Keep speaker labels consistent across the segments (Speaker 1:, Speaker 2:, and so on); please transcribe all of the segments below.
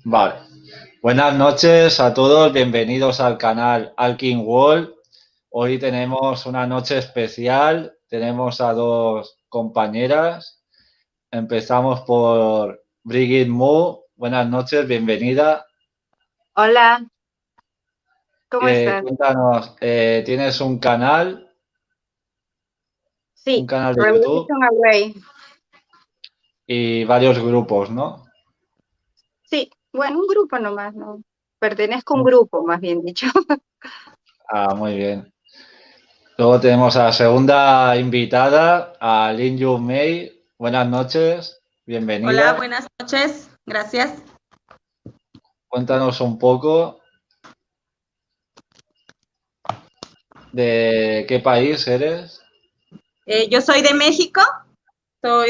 Speaker 1: Vale. Buenas noches a todos, bienvenidos al canal Alkin World. Hoy tenemos una noche especial, tenemos a dos compañeras. Empezamos por Brigitte Mu. Buenas noches, bienvenida.
Speaker 2: Hola, ¿cómo estás?
Speaker 1: Cuéntanos, ¿tienes un
Speaker 2: Sí,
Speaker 1: canal de YouTube
Speaker 2: Revolution Away.
Speaker 1: y varios grupos, ¿no?
Speaker 2: Sí, bueno, un grupo nomás, ¿no? Pertenezco a un grupo, más bien dicho.
Speaker 1: Ah, muy bien. Luego tenemos a la segunda invitada, a Lin Yu Mei. Buenas noches,
Speaker 3: Hola,
Speaker 1: bienvenida.
Speaker 3: buenas noches. Gracias.
Speaker 1: Cuéntanos un poco de qué país eres.
Speaker 3: Yo soy de México, soy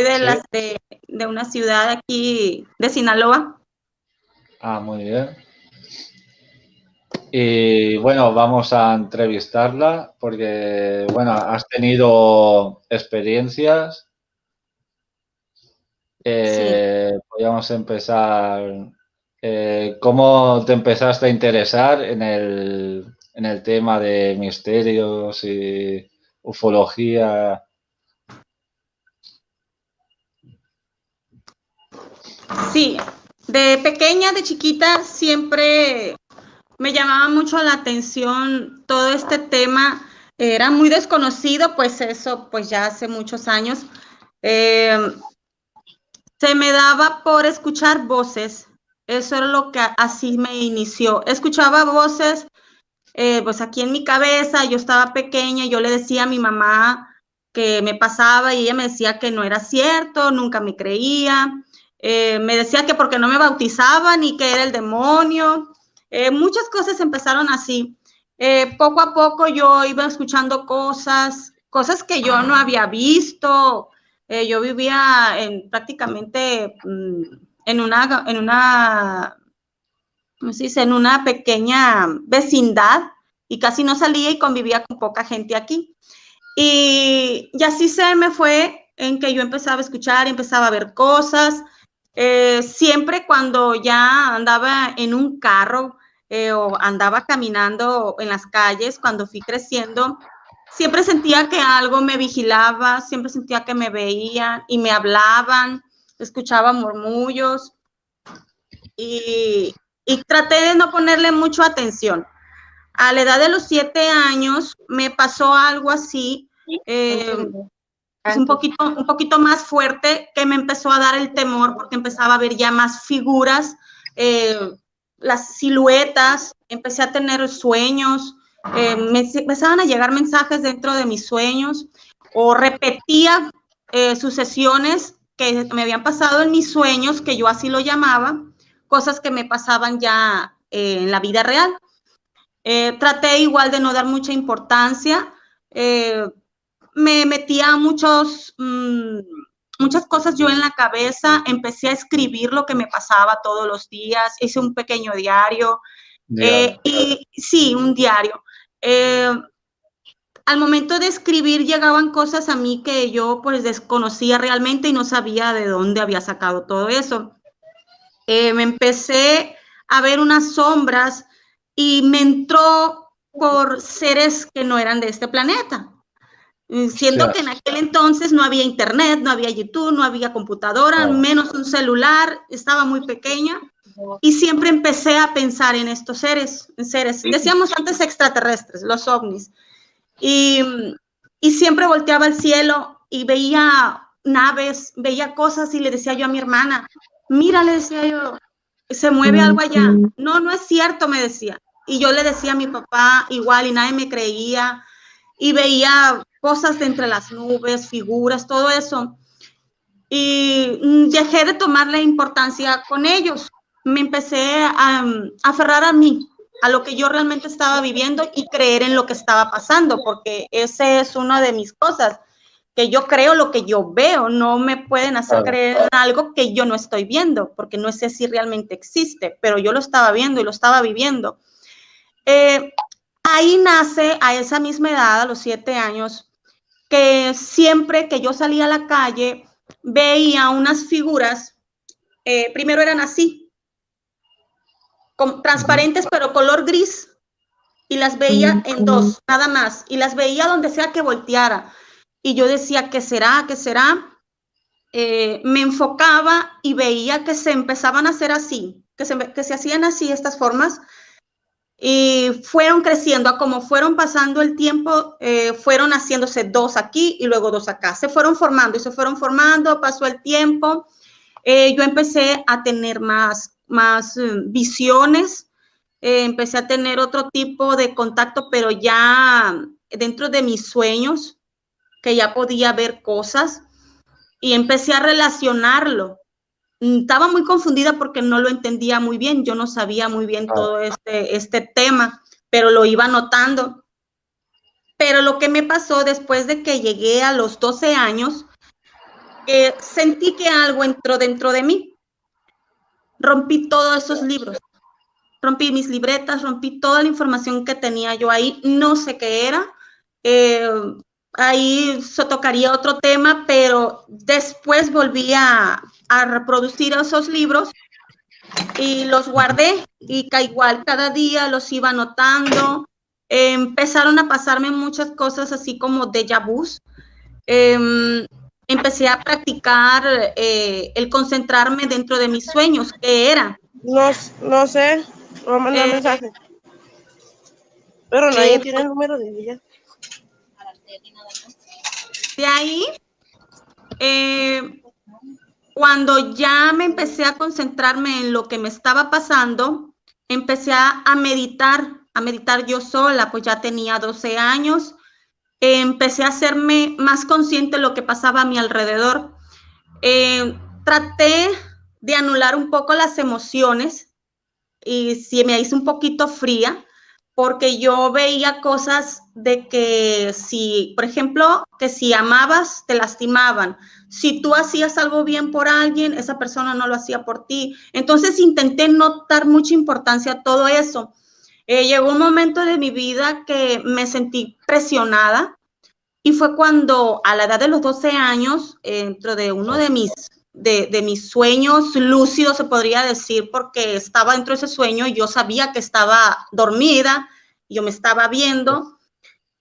Speaker 1: Sí.
Speaker 3: de una ciudad aquí de Sinaloa.
Speaker 1: Ah, muy bien. Y bueno, vamos a entrevistarla porque, bueno, has tenido experiencias.
Speaker 3: Sí,
Speaker 1: Podríamos empezar. ¿Cómo te empezaste a interesar en el tema de misterios y ufología?
Speaker 3: sí. De pequeña, de chiquita, siempre me llamaba mucho la atención todo este tema. Era muy desconocido, pues eso, pues ya hace muchos años. Eh, Se me daba por escuchar voces. Eso era lo que así me inició. Escuchaba voces, pues aquí en mi cabeza. Yo estaba pequeña y yo le decía a mi mamá que me pasaba y ella me decía que no era cierto, nunca me creía. Me decía que porque no me bautizaban y que era el demonio. Muchas cosas empezaron así. Poco a poco yo iba escuchando cosas que yo no había visto. Yo vivía prácticamente ¿cómo se dice? En una pequeña vecindad y casi no salía y convivía con poca gente aquí. Y así se me fue en que yo empezaba a escuchar, empezaba a ver cosas. Siempre cuando ya andaba en un carro o andaba caminando en las calles, cuando fui creciendo, siempre sentía que algo me vigilaba, siempre sentía que me veían y me hablaban, escuchaba murmullos y, y traté de no ponerle mucho atención. A la edad de los 7 años me pasó algo así, eh,
Speaker 2: Entiendo.
Speaker 3: pues
Speaker 2: Antes.
Speaker 3: un poquito más fuerte, que me empezó a dar el temor porque empezaba a ver ya más figuras, eh, las siluetas, empecé a tener sueños, me empezaban a llegar mensajes dentro de mis sueños o repetía sucesiones que me habían pasado en mis sueños, que yo así lo llamaba, cosas que me pasaban ya en la vida real. Traté igual de no dar mucha importancia. Eh, Me metía muchas cosas yo en la cabeza, empecé a escribir lo que me pasaba todos los días, hice un pequeño diario,
Speaker 1: Diario.
Speaker 3: y sí, un diario. Eh, Al momento de escribir llegaban cosas a mí que yo pues desconocía realmente y no sabía de dónde había sacado todo eso. Me empecé a ver unas sombras y me entró por seres que no eran de este planeta. Siendo que
Speaker 1: Hostias.
Speaker 3: en aquel entonces no había internet, no había YouTube, no había computadora,
Speaker 1: Claro.
Speaker 3: menos un celular, estaba muy pequeña y siempre empecé a pensar en estos seres, decíamos antes extraterrestres, los ovnis, y, y siempre volteaba al cielo y veía naves, veía cosas y le decía yo a mi hermana, mira, le decía yo, se mueve algo allá. No, no es cierto, me decía. Y yo le decía a mi papá igual y nadie me creía y veía cosas de entre las nubes, figuras, todo eso. Y dejé de tomarle importancia con ellos. Me empecé a aferrar a mí, a lo que yo realmente estaba viviendo y creer en lo que estaba pasando, porque esa es una de mis cosas, que yo creo lo que yo veo, no me pueden hacer
Speaker 1: Claro.
Speaker 3: creer en algo que yo no estoy viendo, porque no sé si realmente existe, pero yo lo estaba viendo y lo estaba viviendo. Eh, Ahí nace a esa misma edad, a los 7 años, que siempre que yo salía a la calle veía unas figuras, primero eran así, transparentes, pero color gris, y las veía en 2, nada más, y las veía donde sea que volteara. Y yo decía, ¿qué será? ¿Qué será? Me enfocaba y veía que se empezaban a hacer así, que se hacían así estas formas, y fueron creciendo, como fueron pasando el tiempo, fueron haciéndose 2 aquí y luego 2 acá, se fueron formando y se fueron formando, pasó el tiempo, yo empecé a tener más visiones, empecé a tener otro tipo de contacto, pero ya dentro de mis sueños, que ya podía ver cosas, y empecé a relacionarlo. Estaba muy confundida porque no lo entendía muy bien, yo no sabía muy bien todo este tema, pero lo iba notando. Pero lo que me pasó después de que llegué a los 12 años, sentí que algo entró dentro de mí. Rompí todos esos libros, rompí mis libretas, rompí toda la información que tenía yo ahí, no sé qué era. Ahí se tocaría otro tema, pero después volví a reproducir esos libros y los guardé, y igual cada día los iba anotando. Empezaron a pasarme muchas cosas así como déjà vus. Empecé a practicar el concentrarme dentro de mis sueños. ¿Qué era?
Speaker 4: No sé, voy a mandar mensaje. Pero nadie tiene el número de ella.
Speaker 3: De ahí, cuando ya me empecé a concentrarme en lo que me estaba pasando, empecé a meditar yo sola, pues ya tenía 12 años. Empecé a hacerme más consciente de lo que pasaba a mi alrededor. Traté de anular un poco las emociones y sí me hice un poquito fría, porque yo veía cosas de que si, por ejemplo, que si amabas, te lastimaban. Si tú hacías algo bien por alguien, esa persona no lo hacía por ti. Entonces intenté no dar mucha importancia a todo eso. Llegó un momento de mi vida que me sentí presionada, y fue cuando a la edad de los 12 años, dentro de uno de mis sueños lúcidos, se podría decir, porque estaba dentro de ese sueño y yo sabía que estaba dormida, yo me estaba viendo.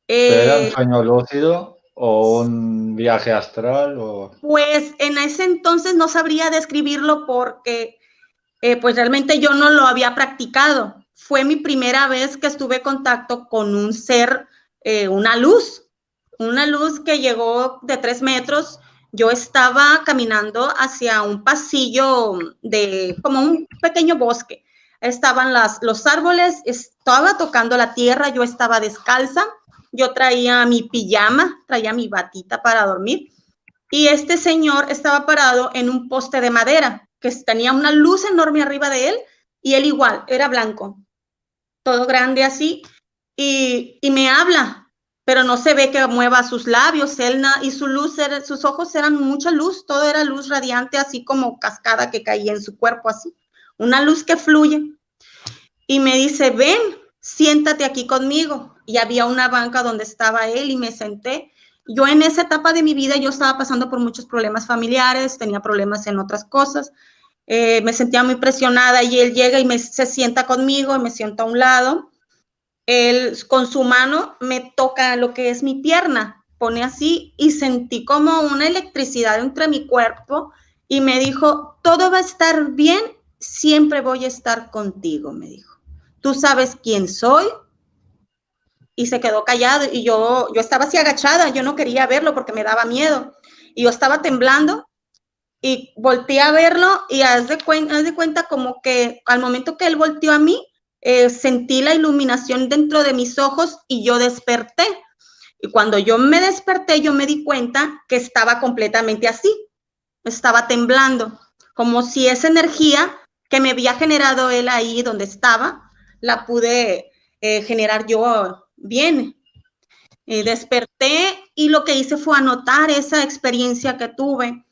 Speaker 1: ¿Era un sueño lúcido o un viaje astral?
Speaker 3: Pues en ese entonces no sabría describirlo porque pues realmente yo no lo había practicado. Fue mi primera vez que estuve en contacto con un ser, una luz que llegó de 3 metros. Yo estaba caminando hacia un pasillo de como un pequeño bosque. Estaban los árboles, estaba tocando la tierra, yo estaba descalza, yo traía mi pijama, traía mi batita para dormir, y este señor estaba parado en un poste de madera que tenía una luz enorme arriba de él, y él igual, era blanco, todo grande así, y me habla, pero no se ve que mueva sus labios, y su luz, sus ojos eran mucha luz, todo era luz radiante, así como cascada que caía en su cuerpo, así, una luz que fluye. Y me dice, ven, siéntate aquí conmigo. Y había una banca donde estaba él y me senté. Yo en esa etapa de mi vida, yo estaba pasando por muchos problemas familiares, tenía problemas en otras cosas, me sentía muy presionada, y él llega y se sienta conmigo y me sienta a un lado. Él con su mano me toca lo que es mi pierna, pone así, y sentí como una electricidad entre mi cuerpo, y me dijo, todo va a estar bien, siempre voy a estar contigo, me dijo. Tú sabes quién soy. Y se quedó callado, y yo estaba así agachada, yo no quería verlo porque me daba miedo, y yo estaba temblando, y volteé a verlo, y haz de cuenta como que al momento que él volteó a mí, sentí la iluminación dentro de mis ojos y yo desperté. Y cuando yo me desperté, yo me di cuenta que estaba completamente así, estaba temblando, como si esa energía que me había generado él ahí donde estaba, la pude generar yo bien. Desperté, y lo que hice fue anotar esa experiencia que tuve.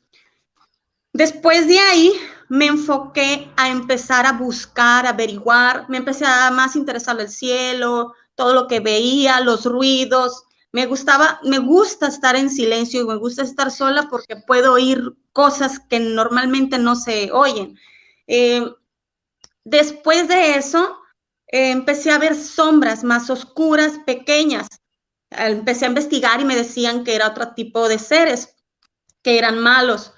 Speaker 3: Después de ahí me enfoqué a empezar a buscar, a averiguar, me empecé a más interesar el cielo, todo lo que veía, los ruidos. Me gusta estar en silencio y me gusta estar sola porque puedo oír cosas que normalmente no se oyen. Después de eso, empecé a ver sombras más oscuras, pequeñas. Empecé a investigar y me decían que era otro tipo de seres, que eran malos.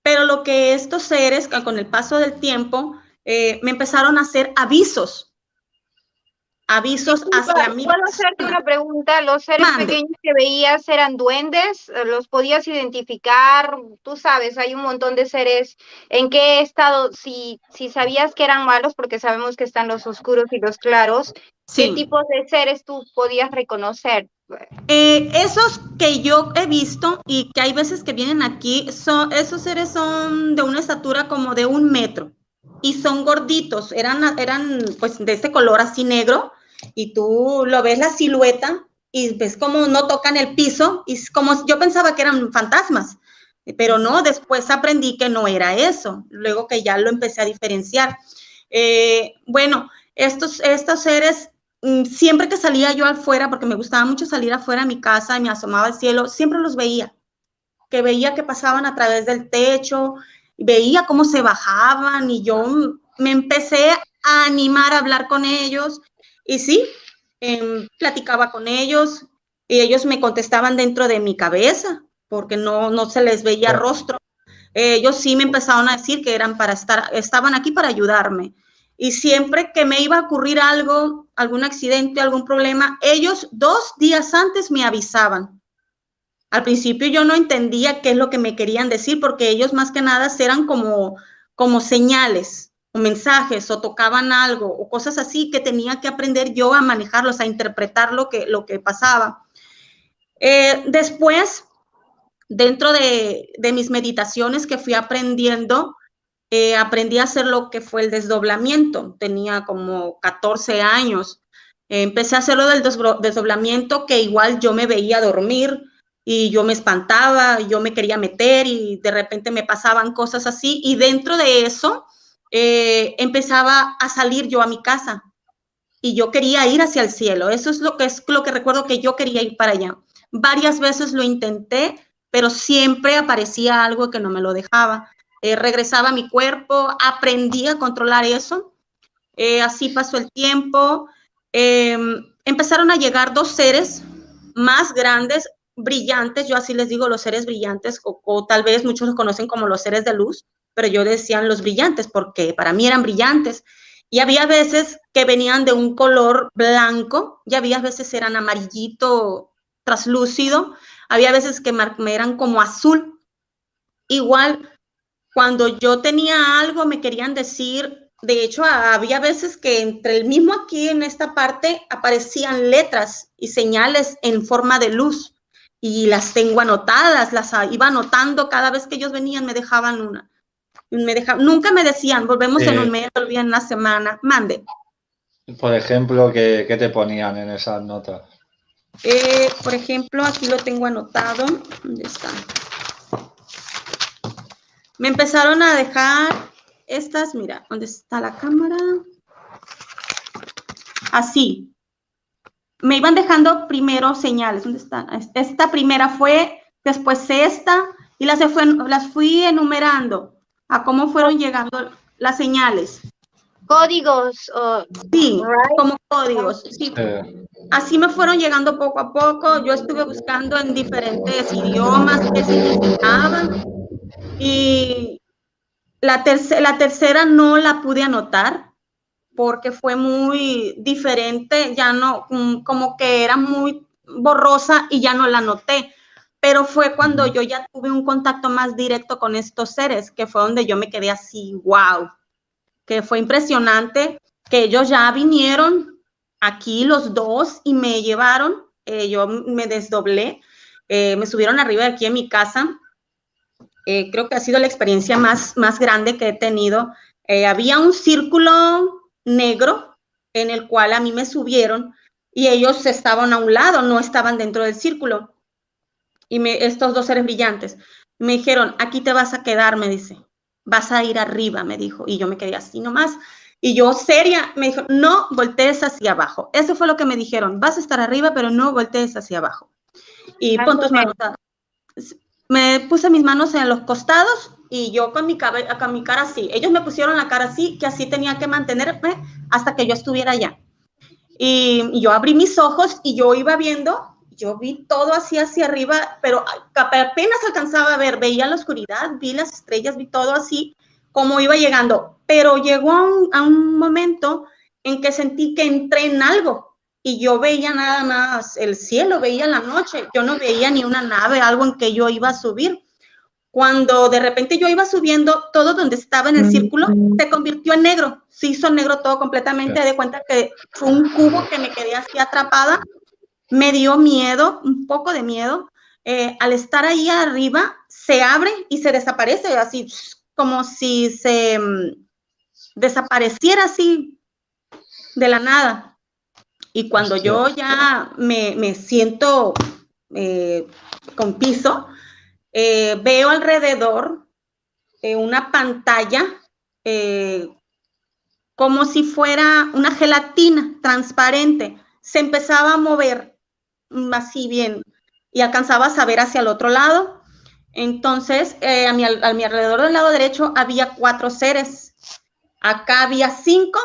Speaker 3: Pero lo que estos seres, con el paso del tiempo, me empezaron a hacer avisos hacia mí.
Speaker 2: ¿Puedo hacerte una pregunta? ¿Los seres
Speaker 3: Mande.
Speaker 2: pequeños que veías eran duendes? ¿Los podías identificar? Tú sabes, hay un montón de seres. ¿En qué estado? Si sabías que eran malos, porque sabemos que están los oscuros y los claros, ¿qué
Speaker 3: Sí.
Speaker 2: tipos de seres tú podías reconocer?
Speaker 3: Esos que yo he visto y que hay veces que vienen aquí, esos seres son de una estatura como de 1 metro y son gorditos, eran pues de este color así negro y tú lo ves la silueta y ves como no tocan el piso y como yo pensaba que eran fantasmas, pero no, después aprendí que no era eso, luego que ya lo empecé a diferenciar. Bueno, estos seres, siempre que salía yo afuera, porque me gustaba mucho salir afuera de mi casa y me asomaba al cielo, siempre los veía que pasaban a través del techo, veía cómo se bajaban y yo me empecé a animar a hablar con ellos y sí, platicaba con ellos y ellos me contestaban dentro de mi cabeza porque no se les veía rostro. Ellos sí me empezaron a decir que estaban aquí para ayudarme. Y siempre que me iba a ocurrir algo, algún accidente, algún problema, ellos 2 días antes me avisaban. Al principio yo no entendía qué es lo que me querían decir, porque ellos más que nada eran como señales o mensajes o tocaban algo o cosas así que tenía que aprender yo a manejarlos, a interpretar lo que pasaba. Después, dentro de mis meditaciones que fui aprendiendo, aprendí a hacer lo que fue el desdoblamiento. Tenía como 14 años. Empecé a hacerlo del desdoblamiento, que igual yo me veía dormir y yo me espantaba, yo me quería meter y de repente me pasaban cosas así. Y dentro de eso empezaba a salir yo a mi casa y yo quería ir hacia el cielo. Eso es lo que recuerdo, que yo quería ir para allá. Varias veces lo intenté, pero siempre aparecía algo que no me lo dejaba. Regresaba a mi cuerpo, aprendí a controlar eso. Así pasó el tiempo. Empezaron a llegar 2 seres más grandes, brillantes. Yo así les digo, los seres brillantes, o tal vez muchos los conocen como los seres de luz, pero yo decían los brillantes porque para mí eran brillantes. Y había veces que venían de un color blanco, y había veces eran amarillito, traslúcido, había veces que eran como azul. Igual, cuando yo tenía algo, me querían decir, de hecho, había veces que entre el mismo aquí, en esta parte, aparecían letras y señales en forma de luz, y las tengo anotadas, las iba anotando cada vez que ellos venían, me dejaban una. Nunca me decían, volvemos en un mes, volvían en una semana. Mande.
Speaker 1: Por ejemplo, ¿qué te ponían en esas notas?
Speaker 3: Por ejemplo, aquí lo tengo anotado. ¿Dónde está? Me empezaron a dejar estas, mira, ¿dónde está la cámara? Así. Me iban dejando primero señales. ¿Dónde están? Esta primera fue, después esta, y las fui enumerando a cómo fueron llegando las señales.
Speaker 2: Códigos.
Speaker 3: Sí, como códigos. Sí. Así me fueron llegando poco a poco. Yo estuve buscando en diferentes idiomas qué significaban. Y la tercera no la pude anotar porque fue muy diferente, ya no, como que era muy borrosa y ya no la anoté. Pero fue cuando yo ya tuve un contacto más directo con estos seres, que fue donde yo me quedé así, wow, que fue impresionante, que ellos ya vinieron aquí los 2 y me llevaron, yo me desdoblé, me subieron arriba de aquí en mi casa. Creo que ha sido la experiencia más grande que he tenido. Había un círculo negro en el cual a mí me subieron y ellos estaban a un lado, no estaban dentro del círculo. Y estos 2 seres brillantes me dijeron, aquí te vas a quedar, me dice, vas a ir arriba, me dijo. Y yo me quedé así nomás. Y yo seria, me dijo, no voltees hacia abajo. Eso fue lo que me dijeron, vas a estar arriba, pero no voltees hacia abajo. Y pon tus manos. Me puse mis manos en los costados y yo con mi cara así. Ellos me pusieron la cara así, que así tenía que mantenerme hasta que yo estuviera allá. Y yo abrí mis ojos y yo iba viendo, yo vi todo así hacia arriba, pero apenas alcanzaba a ver, veía la oscuridad, vi las estrellas, vi todo así, como iba llegando. Pero llegó a un momento en que sentí que entré en algo y yo veía nada más el cielo, veía la noche, yo no veía ni una nave, algo en que yo iba a subir. Cuando de repente yo iba subiendo, todo donde estaba en el círculo se convirtió en negro, se hizo negro todo completamente, de cuenta que fue un cubo que me quedé así atrapada, me dio miedo, un poco de miedo. Al estar ahí arriba, se abre y se desaparece, así como si se desapareciera así de la nada. Y cuando yo ya me siento con piso, veo alrededor una pantalla como si fuera una gelatina transparente. Se empezaba a mover así bien y alcanzaba a saber hacia el otro lado. Entonces, a mi alrededor del lado derecho había 4 seres. Acá había 5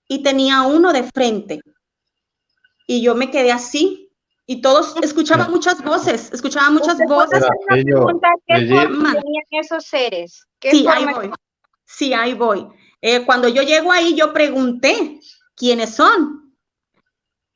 Speaker 3: y tenía uno de frente. Y yo me quedé así. Y todos escuchaban muchas voces,
Speaker 2: ¿Qué forma tenían esos seres?
Speaker 3: Sí, ahí voy. Sí, ahí voy. Cuando yo llego ahí, yo pregunté, ¿quiénes son?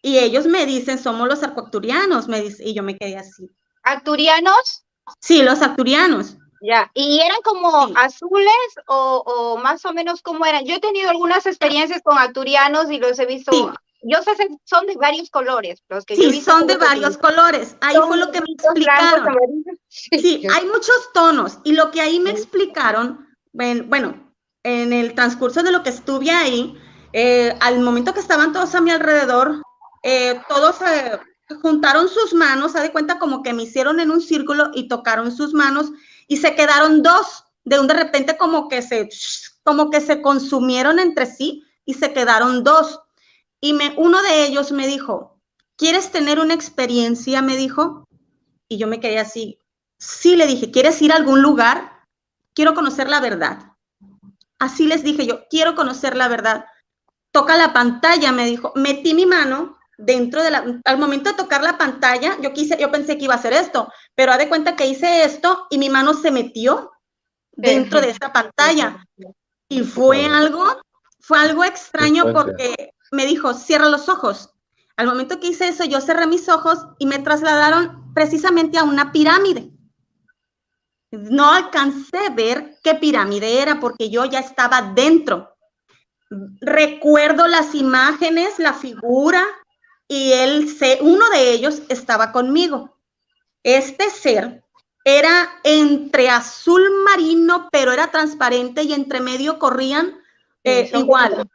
Speaker 3: Y ellos me dicen, somos los arcturianos, me dice, y yo me quedé así.
Speaker 2: ¿Arcturianos?
Speaker 3: Sí, los arcturianos.
Speaker 2: Ya, ¿y eran como azules o más o menos cómo eran? Yo he tenido algunas experiencias con arcturianos y los he visto... Sí. Yo sé que son de varios colores. Los que yo he visto
Speaker 3: son de varios colores. Ahí fue lo que me explicaron. Blancos, sí, hay muchos tonos. Y lo que ahí me explicaron, bueno, en el transcurso de lo que estuve ahí, al momento que estaban todos a mi alrededor, todos juntaron sus manos, se da cuenta como que me hicieron en un círculo y tocaron sus manos y se quedaron 2. De repente como que se consumieron entre sí y se quedaron 2. Y uno de ellos me dijo, ¿quieres tener una experiencia? Me dijo. Y yo me quedé así. Sí, le dije, ¿quieres ir a algún lugar? Quiero conocer la verdad. Así les dije yo, quiero conocer la verdad. Toca la pantalla, me dijo. Metí mi mano dentro de al momento de tocar la pantalla, yo pensé que iba a hacer esto, pero haz de cuenta que hice esto y mi mano se metió dentro de esa pantalla. Y fue algo extraño porque me dijo, cierra los ojos. Al momento que hice eso, yo cerré mis ojos y me trasladaron precisamente a una pirámide. No alcancé a ver qué pirámide era porque yo ya estaba dentro. Recuerdo las imágenes, la figura, y uno de ellos estaba conmigo. Este ser era entre azul marino, pero era transparente y entre medio corrían igual.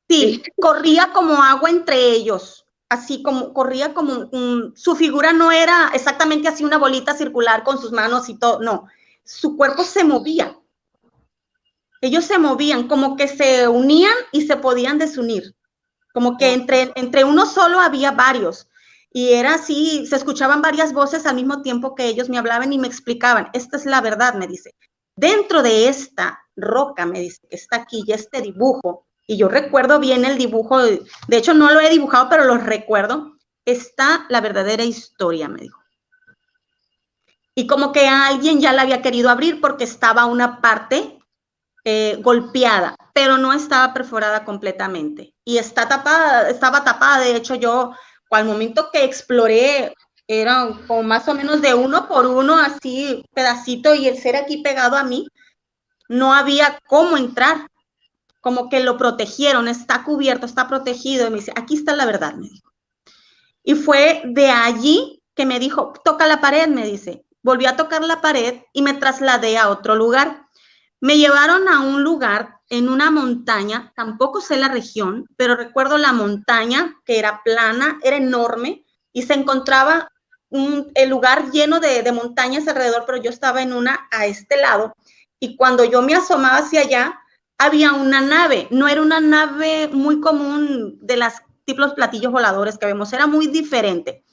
Speaker 3: Sí, corría como agua entre ellos, así como corría como su figura no era exactamente así una bolita circular con sus manos y todo, no, su cuerpo se movía. Ellos se movían, como que se unían y se podían desunir, como que entre uno solo había varios. Y era así, se escuchaban varias voces al mismo tiempo que ellos me hablaban y me explicaban, esta es la verdad, me dice. Dentro de esta roca, me dice, que está aquí, y este dibujo, y yo recuerdo bien el dibujo, de hecho no lo he dibujado, pero lo recuerdo, está la verdadera historia, me dijo. Y como que alguien ya la había querido abrir porque estaba una parte golpeada, pero no estaba perforada completamente. Y estaba tapada, de hecho yo, al momento que exploré, era como más o menos de 1 por 1, así, pedacito, y el ser aquí pegado a mí, no había cómo entrar, como que lo protegieron, está cubierto, está protegido, y me dice, aquí está la verdad, me dijo. Y fue de allí que me dijo, toca la pared, me dice. Volví a tocar la pared y me trasladé a otro lugar. Me llevaron a un lugar en una montaña, tampoco sé la región, pero recuerdo la montaña que era plana, era enorme y se encontraba el lugar lleno de montañas alrededor, pero yo estaba en una a este lado y cuando yo me asomaba hacia allá, había una nave, no era una nave muy común de las tipos platillos voladores que vemos, era muy diferente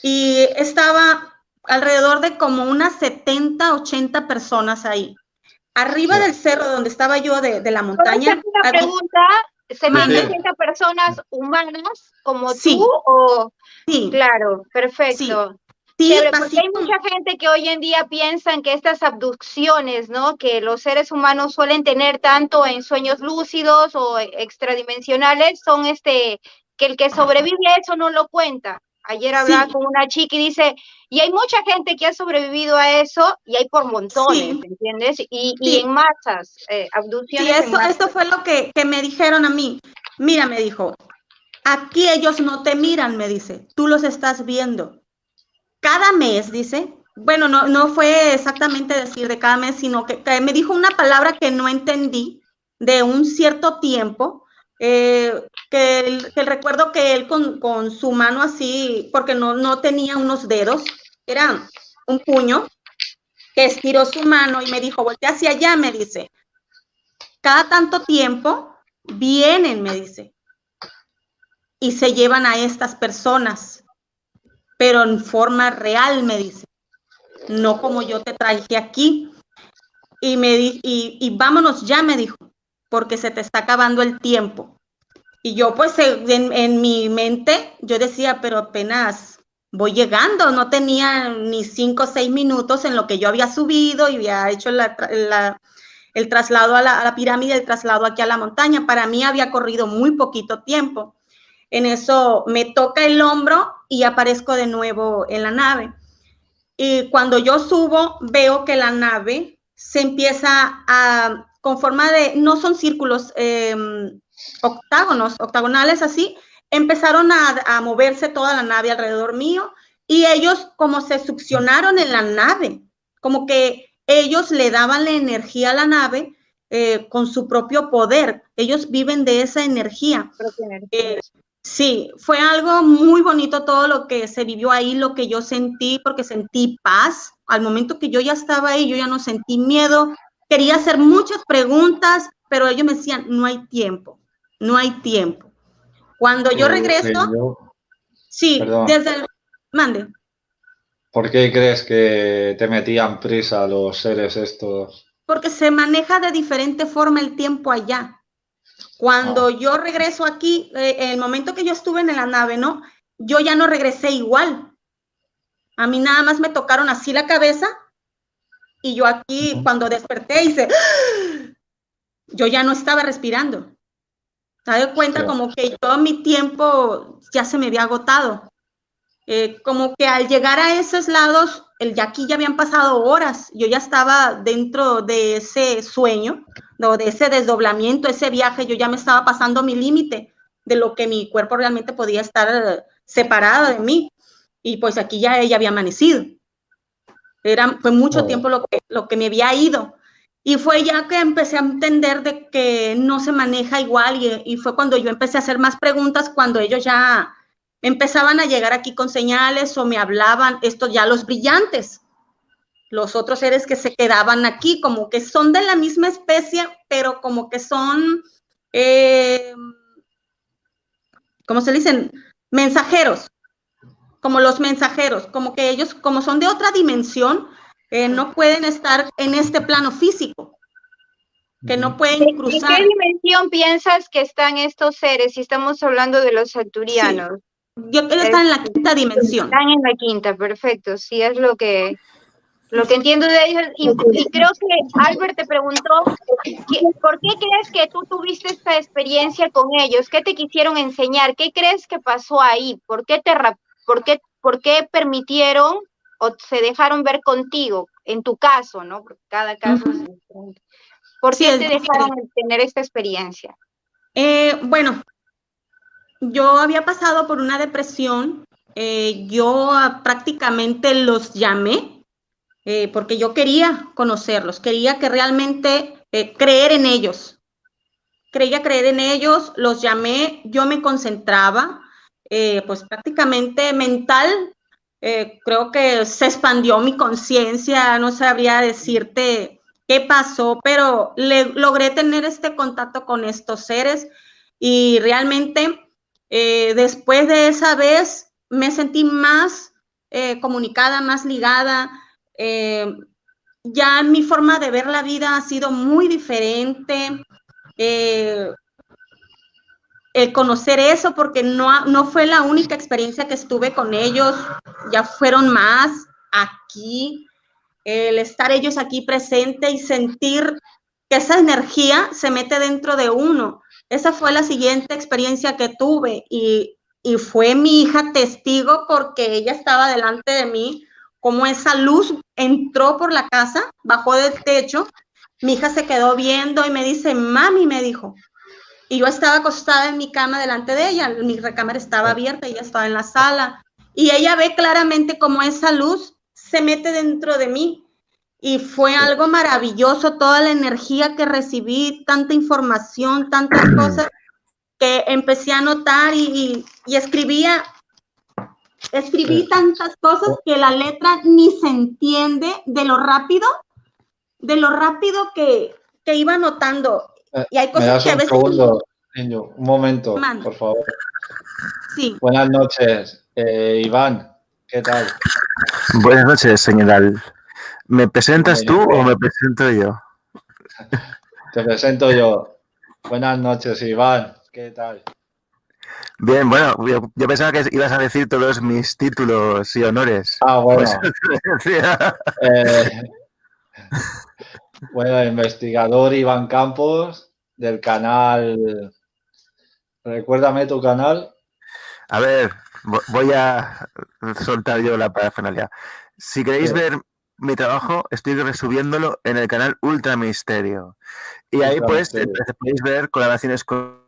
Speaker 3: y estaba alrededor de como unas 70, 80 personas ahí. arriba del cerro donde estaba yo de la montaña.
Speaker 2: Una pregunta, ¿se me a personas humanas como tú o...?
Speaker 3: Sí.
Speaker 2: Claro, perfecto.
Speaker 3: Sí,
Speaker 2: chévere, porque hay mucha gente que hoy en día piensan que estas abducciones, ¿no? Que los seres humanos suelen tener tanto en sueños lúcidos o extradimensionales, son que el que sobrevive a eso no lo cuenta. Ayer hablaba con una chica y dice, y hay mucha gente que ha sobrevivido a eso, y hay por montones, ¿entiendes? Y en masas, abducciones en masas.
Speaker 3: Esto fue lo que me dijeron a mí. Mira, me dijo, aquí ellos no te miran, me dice, tú los estás viendo. Cada mes, dice, bueno, no fue exactamente decir de cada mes, sino que me dijo una palabra que no entendí de un cierto tiempo, que recuerdo que él con su mano así, porque no tenía unos dedos, era un puño, que estiró su mano y me dijo, voltea hacia allá, me dice, cada tanto tiempo vienen, me dice, y se llevan a estas personas, pero en forma real, me dice, no como yo te traje aquí. Y vámonos ya, me dijo, porque se te está acabando el tiempo. Y yo pues en mi mente, yo decía, pero apenas voy llegando, no tenía ni 5 o 6 minutos en lo que yo había subido y había hecho el traslado a la pirámide, el traslado aquí a la montaña. Para mí había corrido muy poquito tiempo. En eso me toca el hombro y aparezco de nuevo en la nave. Y cuando yo subo, veo que la nave se empieza con forma de, no son círculos, octagonales así, empezaron a moverse toda la nave alrededor mío y ellos como se succionaron en la nave, como que ellos le daban la energía a la nave con su propio poder. Ellos viven de esa energía. Sí, fue algo muy bonito todo lo que se vivió ahí, lo que yo sentí, porque sentí paz. Al momento que yo ya estaba ahí, yo ya no sentí miedo. Quería hacer muchas preguntas, pero ellos me decían, no hay tiempo, no hay tiempo. Cuando yo regreso, desde el... Mande.
Speaker 1: ¿Por qué crees que te metían prisa los seres estos?
Speaker 3: Porque se maneja de diferente forma el tiempo allá. Cuando yo regreso aquí, el momento que yo estuve en la nave, ¿no? Yo ya no regresé igual. A mí nada más me tocaron así la cabeza y yo aquí cuando desperté hice, yo ya no estaba respirando. ¿Te das cuenta? Como que todo mi tiempo ya se me había agotado. Como que al llegar a esos lados, aquí ya habían pasado horas. Yo ya estaba dentro de ese sueño, no, de ese desdoblamiento, ese viaje. Yo ya me estaba pasando mi límite de lo que mi cuerpo realmente podía estar separado de mí. Y pues aquí ya ella había amanecido. Fue mucho tiempo lo que me había ido. Y fue ya que empecé a entender de que no se maneja igual y fue cuando yo empecé a hacer más preguntas, cuando ellos ya empezaban a llegar aquí con señales o me hablaban, estos ya los brillantes, los otros seres que se quedaban aquí, como que son de la misma especie, pero como que son, ¿cómo se dicen? Mensajeros, como los mensajeros, como que ellos, como son de otra dimensión, no pueden estar en este plano físico, que no pueden cruzar.
Speaker 2: ¿En qué dimensión piensas que están estos seres si estamos hablando de los arturianos?
Speaker 3: Sí. Yo creo que están en la quinta dimensión.
Speaker 2: Están en la quinta, perfecto, sí, es lo que entiendo de ellos. Y creo que Albert te preguntó, ¿por qué crees que tú tuviste esta experiencia con ellos? ¿Qué te quisieron enseñar? ¿Qué crees que pasó ahí? ¿Por qué permitieron o se dejaron ver contigo? En tu caso, ¿no? Porque cada caso es diferente. ¿Por qué te dejaron tener esta experiencia?
Speaker 3: Bueno, yo había pasado por una depresión. Yo prácticamente los llamé porque yo quería conocerlos, quería que realmente creer en ellos. Creía creer en ellos, los llamé, yo me concentraba, pues prácticamente mental. Creo que se expandió mi conciencia, no sabría decirte qué pasó, pero logré tener este contacto con estos seres y realmente después de esa vez me sentí más comunicada, más ligada. ya mi forma de ver la vida ha sido muy diferente. El conocer eso, porque no fue la única experiencia que estuve con ellos, ya fueron más aquí, el estar ellos aquí presente y sentir que esa energía se mete dentro de uno. Esa fue la siguiente experiencia que tuve y fue mi hija testigo porque ella estaba delante de mí, como esa luz entró por la casa, bajó del techo, mi hija se quedó viendo y me dice, mami, me dijo, y yo estaba acostada en mi cama delante de ella, mi recámara estaba abierta, ella estaba en la sala, y ella ve claramente cómo esa luz se mete dentro de mí, y fue algo maravilloso, toda la energía que recibí, tanta información, tantas cosas, que empecé a notar y escribí tantas cosas que la letra ni se entiende de lo rápido que iba notando. Y hay cosas que a veces...
Speaker 1: Segundo, niño, un momento, por favor.
Speaker 3: Sí.
Speaker 1: Buenas noches, Iván, ¿qué tal?
Speaker 5: Buenas noches, señor. ¿Me presentas tú o me presento yo?
Speaker 1: Te presento yo. Buenas noches, Iván, ¿qué tal?
Speaker 5: Bien, bueno, yo pensaba que ibas a decir todos mis títulos y honores.
Speaker 1: Ah, bueno.
Speaker 5: Pues,
Speaker 1: bueno, investigador Iván Campos, del canal... Recuérdame tu canal.
Speaker 5: A ver, voy a soltar yo la parafernalia. Si queréis ver mi trabajo, estoy resubiéndolo en el canal Ultra Misterio. Y ahí pues podéis ver colaboraciones con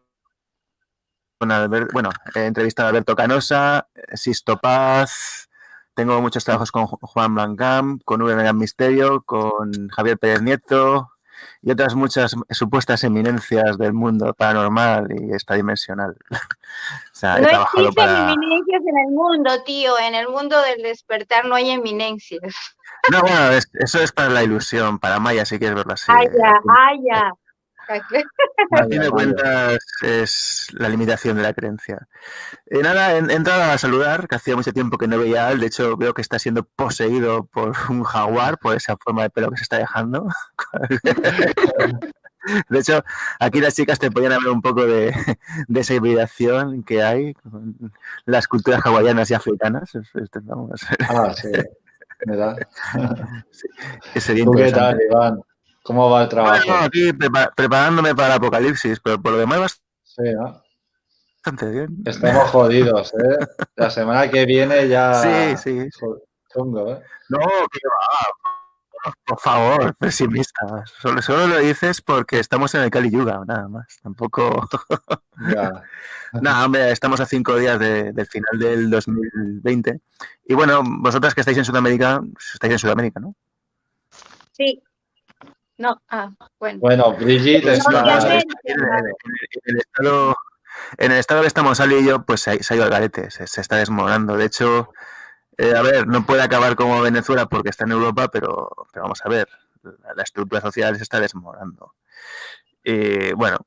Speaker 5: Alberto, bueno, he entrevistado a Alberto Canosa, Sisto Paz, tengo muchos trabajos con Juan Blancam, con V. Misterio, con Javier Pérez Nieto y otras muchas supuestas eminencias del mundo paranormal y extradimensional. O sea,
Speaker 2: no existen eminencias en el mundo, tío. En el mundo del despertar no hay eminencias.
Speaker 5: No, bueno, eso es para la ilusión, para Maya, si quieres verlo así.
Speaker 2: Ya.
Speaker 5: A fin de cuentas es la limitación de la creencia. Nada, he entrado a saludar, que hacía mucho tiempo que no veía a él. De hecho, veo que está siendo poseído por un jaguar, por esa forma de pelo que se está dejando. De hecho, aquí las chicas te podían hablar un poco de esa hibridación que hay con las culturas hawaianas y africanas. Vamos.
Speaker 1: Ah, sí, ¿verdad?
Speaker 5: Sí, sería
Speaker 1: ¿Tú qué
Speaker 5: interesante.
Speaker 1: tal, Iván? ¿Cómo va el trabajo?
Speaker 5: Bueno, aquí preparándome para el apocalipsis, pero por lo demás bastante bien.
Speaker 1: Estamos jodidos, ¿eh? La semana que viene ya...
Speaker 5: Sí.
Speaker 1: Chungo, ¿eh?
Speaker 5: No, que va. Por favor, pesimista. Solo lo dices porque estamos en el Kali Yuga, nada más. Tampoco...
Speaker 1: Ya.
Speaker 5: No, hombre, estamos a 5 días del final del 2020. Y bueno, vosotras que estáis en Sudamérica, ¿no?
Speaker 2: Sí. No, bueno.
Speaker 1: Bueno, Brigitte está...
Speaker 5: En el estado que estamos Ali y yo, pues se ha ido al garete, se está desmoronando. De hecho, a ver, no puede acabar como Venezuela porque está en Europa, pero vamos a ver, la estructura social se está desmoronando. Bueno,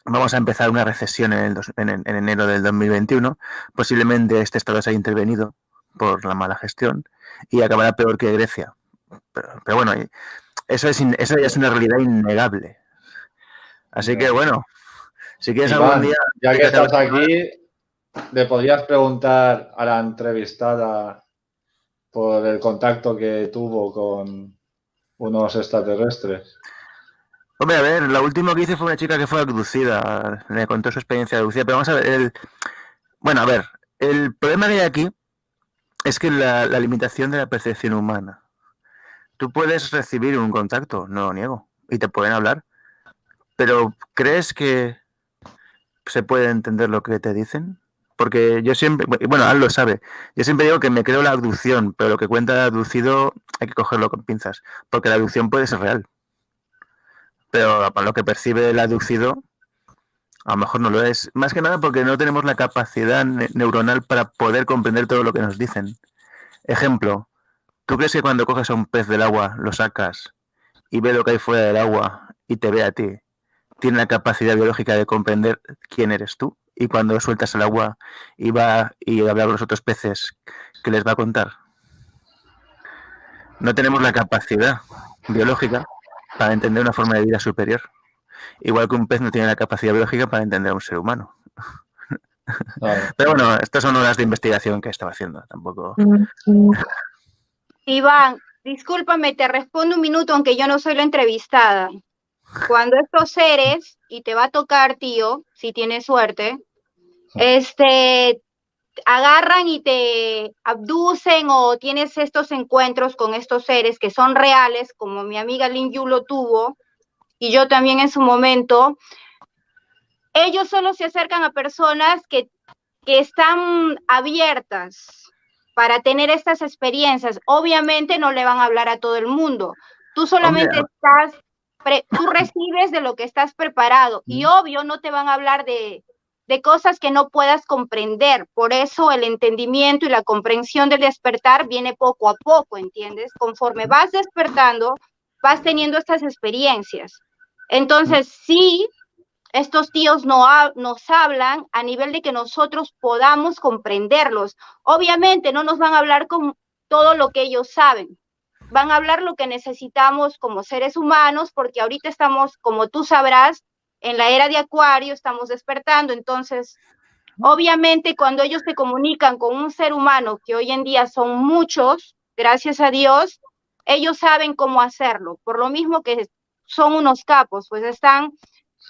Speaker 5: vamos a empezar una recesión en enero del 2021. Posiblemente este estado se haya intervenido por la mala gestión y acabará peor que Grecia. Pero bueno, eso ya es una realidad innegable. Así que bueno, si quieres
Speaker 1: Iván,
Speaker 5: algún día...
Speaker 1: Ya que estás aquí, le podrías preguntar a la entrevistada por el contacto que tuvo con unos extraterrestres.
Speaker 5: Hombre, a ver, la última que hice fue una chica que fue abducida. Me contó su experiencia de abducida, pero vamos a ver, bueno, a ver, el problema que hay aquí es que la limitación de la percepción humana. Tú puedes recibir un contacto, no lo niego, y te pueden hablar, pero ¿crees que se puede entender lo que te dicen? Porque yo siempre, bueno, Al lo sabe, yo siempre digo que me creo la abducción, pero lo que cuenta el abducido hay que cogerlo con pinzas, porque la abducción puede ser real. Pero lo que percibe el abducido a lo mejor no lo es. Más que nada porque no tenemos la capacidad neuronal para poder comprender todo lo que nos dicen. Ejemplo, ¿tú crees que cuando coges a un pez del agua, lo sacas y ve lo que hay fuera del agua y te ve a ti, tiene la capacidad biológica de comprender quién eres tú? Y cuando sueltas el agua y va y habla con los otros peces, ¿qué les va a contar? no tenemos la capacidad biológica para entender una forma de vida superior. Igual que un pez no tiene la capacidad biológica para entender a un ser humano.
Speaker 1: Claro.
Speaker 5: Pero bueno, estas son horas de investigación que estaba haciendo, tampoco...
Speaker 2: Iván, discúlpame, te respondo un minuto, aunque yo no soy la entrevistada. Cuando estos seres, y te va a tocar, tío, si tienes suerte, agarran y te abducen o tienes estos encuentros con estos seres que son reales, como mi amiga Lin Yu lo tuvo, y yo también en su momento, ellos solo se acercan a personas que están abiertas para tener estas experiencias. Obviamente no le van a hablar a todo el mundo. Tú solamente tú recibes de lo que estás preparado y obvio no te van a hablar de cosas que no puedas comprender. Por eso el entendimiento y la comprensión del despertar viene poco a poco, ¿entiendes? Conforme vas despertando, vas teniendo estas experiencias. Entonces, sí, estos tíos nos hablan a nivel de que nosotros podamos comprenderlos. Obviamente no nos van a hablar con todo lo que ellos saben. Van a hablar lo que necesitamos como seres humanos, porque ahorita estamos, como tú sabrás, en la era de Acuario, estamos despertando. Entonces, obviamente cuando ellos se comunican con un ser humano, que hoy en día son muchos, gracias a Dios, ellos saben cómo hacerlo. Por lo mismo que son unos capos, pues están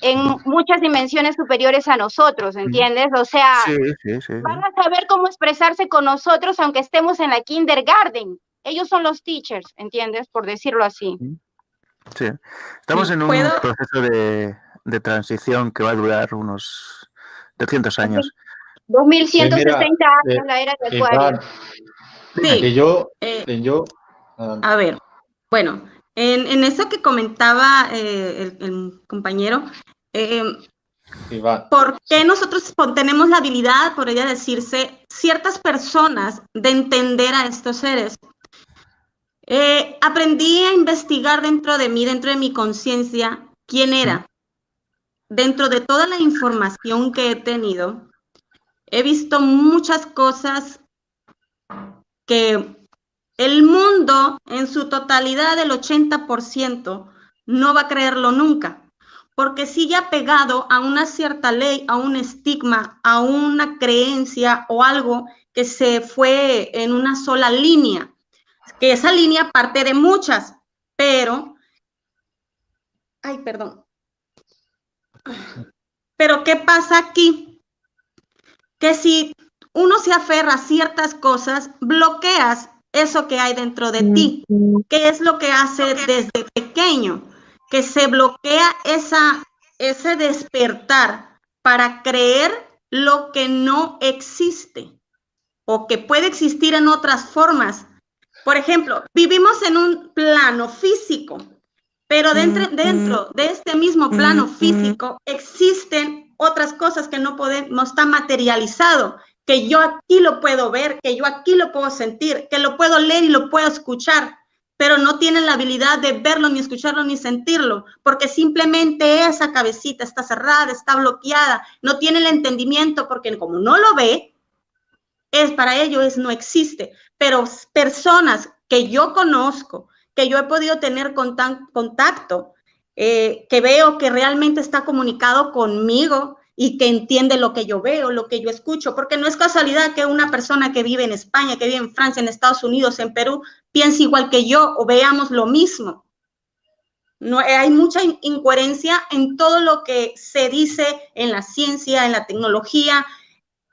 Speaker 2: en muchas dimensiones superiores a nosotros, ¿entiendes? O sea,
Speaker 5: sí.
Speaker 2: van a saber cómo expresarse con nosotros aunque estemos en la kindergarten. Ellos son los teachers, ¿entiendes? Por decirlo así.
Speaker 5: Sí, estamos en un proceso de transición que va a durar unos 300 años.
Speaker 2: 2160 años, la era de Acuario.
Speaker 3: Sí. A ver, bueno, en eso que comentaba el compañero, ¿por qué nosotros tenemos la habilidad, podría decirse, ciertas personas de entender a estos seres? Aprendí a investigar dentro de mi conciencia, quién era. Dentro de toda la información que he tenido, he visto muchas cosas que el mundo en su totalidad, el 80%, no va a creerlo nunca, porque sigue apegado a una cierta ley, a un estigma, a una creencia o algo que se fue en una sola línea, que esa línea parte de muchas, pero, pero ¿qué pasa aquí? Que si uno se aferra a ciertas cosas, bloqueas eso que hay dentro de ti. ¿Qué es lo que hace desde pequeño? Que se bloquea ese despertar para creer lo que no existe o que puede existir en otras formas. Por ejemplo, vivimos en un plano físico, pero dentro de este mismo plano físico existen otras cosas que no está materializado, que yo aquí lo puedo ver, que yo aquí lo puedo sentir, que lo puedo leer y lo puedo escuchar, pero no tienen la habilidad de verlo, ni escucharlo, ni sentirlo, porque simplemente esa cabecita está cerrada, está bloqueada, no tiene el entendimiento, porque como no lo ve, para ellos no existe. Pero personas que yo conozco, que yo he podido tener contacto, que veo que realmente está comunicado conmigo y que entiende lo que yo veo, lo que yo escucho, porque no es casualidad que una persona que vive en España, que vive en Francia, en Estados Unidos, en Perú, piense igual que yo o veamos lo mismo. No, hay mucha incoherencia en todo lo que se dice en la ciencia, en la tecnología,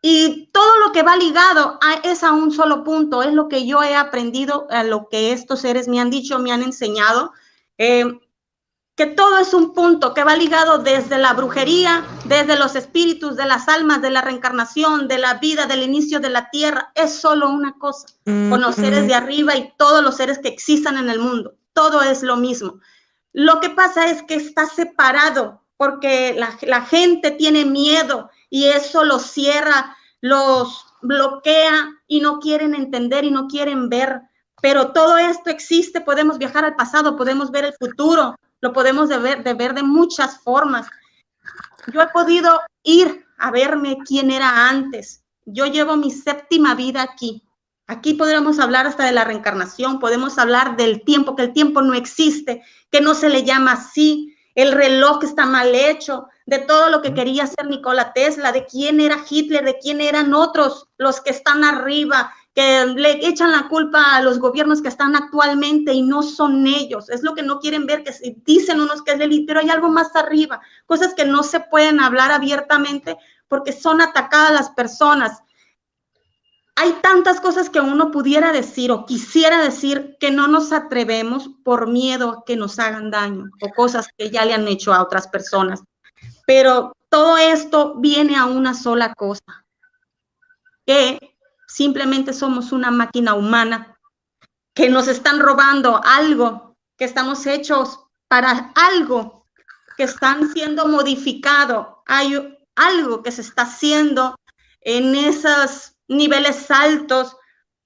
Speaker 3: y todo lo que va ligado es a un solo punto, es lo que yo he aprendido, a lo que estos seres me han dicho, me han enseñado, que todo es un punto que va ligado desde la brujería, desde los espíritus, de las almas, de la reencarnación, de la vida, del inicio de la tierra. Es solo una cosa, con los seres de arriba y todos los seres que existan en el mundo. Todo es lo mismo. Lo que pasa es que está separado porque la gente tiene miedo y eso los cierra, los bloquea y no quieren entender y no quieren ver. Pero todo esto existe, podemos viajar al pasado, podemos ver el futuro, lo podemos ver de muchas formas. Yo he podido ir a verme quién era antes. Yo llevo mi 7ª vida aquí. Aquí podríamos hablar hasta de la reencarnación, podemos hablar del tiempo, que el tiempo no existe, que no se le llama así, el reloj está mal hecho, de todo lo que quería hacer Nikola Tesla, de quién era Hitler, de quién eran otros, los que están arriba, que le echan la culpa a los gobiernos que están actualmente y no son ellos. Es lo que no quieren ver, que dicen unos que es delito, pero hay algo más arriba, cosas que no se pueden hablar abiertamente porque son atacadas las personas. Hay tantas cosas que uno pudiera decir o quisiera decir que no nos atrevemos por miedo a que nos hagan daño o cosas que ya le han hecho a otras personas. Pero todo esto viene a una sola cosa, que simplemente somos una máquina humana, que nos están robando algo, que estamos hechos para algo, que están siendo modificado. Hay algo que se está haciendo en esos niveles altos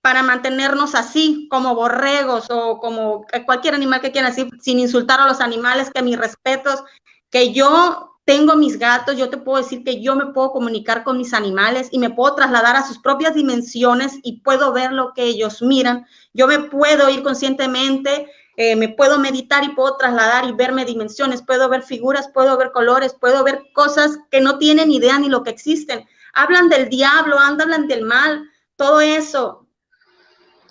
Speaker 3: para mantenernos así, como borregos o como cualquier animal que quieran decir, sin insultar a los animales, que mis respetos, que yo tengo mis gatos, yo te puedo decir que yo me puedo comunicar con mis animales y me puedo trasladar a sus propias dimensiones y puedo ver lo que ellos miran. Yo me puedo ir conscientemente, me puedo meditar y puedo trasladar y verme dimensiones, puedo ver figuras, puedo ver colores, puedo ver cosas que no tienen idea ni lo que existen. Hablan del diablo, hablan del mal, todo eso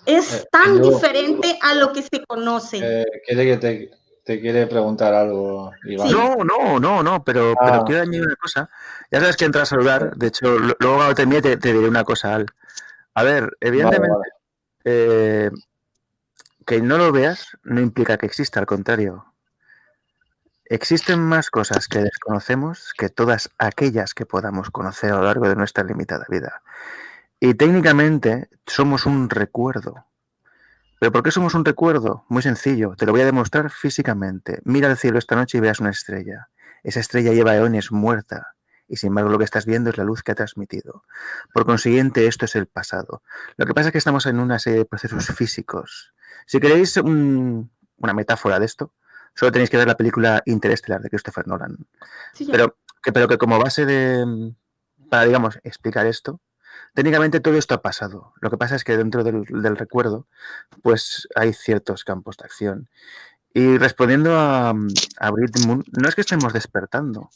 Speaker 3: es tan diferente a lo que se conoce.
Speaker 1: Quiere que te quiere preguntar algo, Iván.
Speaker 3: Sí.
Speaker 5: No, pero quiero añadir una cosa. Ya sabes que entras a saludar, de hecho, luego cuando termine te diré una cosa, Al. A ver, evidentemente, que no lo veas no implica que exista, al contrario. Existen más cosas que desconocemos que todas aquellas que podamos conocer a lo largo de nuestra limitada vida. Y técnicamente somos un recuerdo. ¿Pero por qué somos un recuerdo? Muy sencillo, te lo voy a demostrar físicamente. Mira al cielo esta noche y veas una estrella. Esa estrella lleva eones muerta y sin embargo lo que estás viendo es la luz que ha transmitido. Por consiguiente, esto es el pasado. Lo que pasa es que estamos en una serie de procesos físicos. Si queréis una metáfora de esto, solo tenéis que ver la película Interestelar de Christopher Nolan. Sí, pero que como base para, digamos, explicar esto, técnicamente todo esto ha pasado. Lo que pasa es que dentro del recuerdo, pues hay ciertos campos de acción. Y respondiendo a Brit Moon, no es que estemos despertando,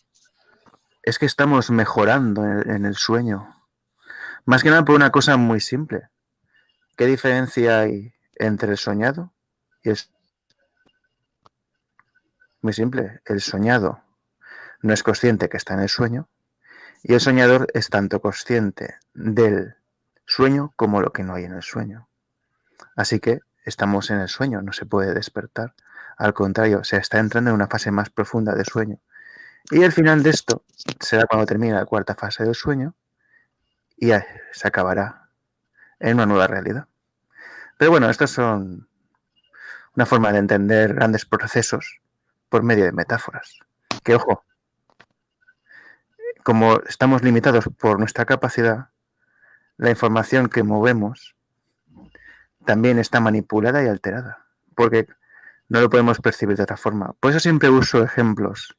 Speaker 5: es que estamos mejorando en el sueño. Más que nada por una cosa muy simple. ¿Qué diferencia hay entre el soñado y el... Muy simple, el soñado no es consciente que está en el sueño y el soñador es tanto consciente del sueño como lo que no hay en el sueño. Así que estamos en el sueño, no se puede despertar. Al contrario, se está entrando en una fase más profunda de sueño. Y el final de esto será cuando termine la cuarta fase del sueño y se acabará en una nueva realidad. Pero bueno, estas son una forma de entender grandes procesos por medio de metáforas. Que ojo, como estamos limitados por nuestra capacidad, la información que movemos también está manipulada y alterada, porque no lo podemos percibir de otra forma. Por eso siempre uso ejemplos,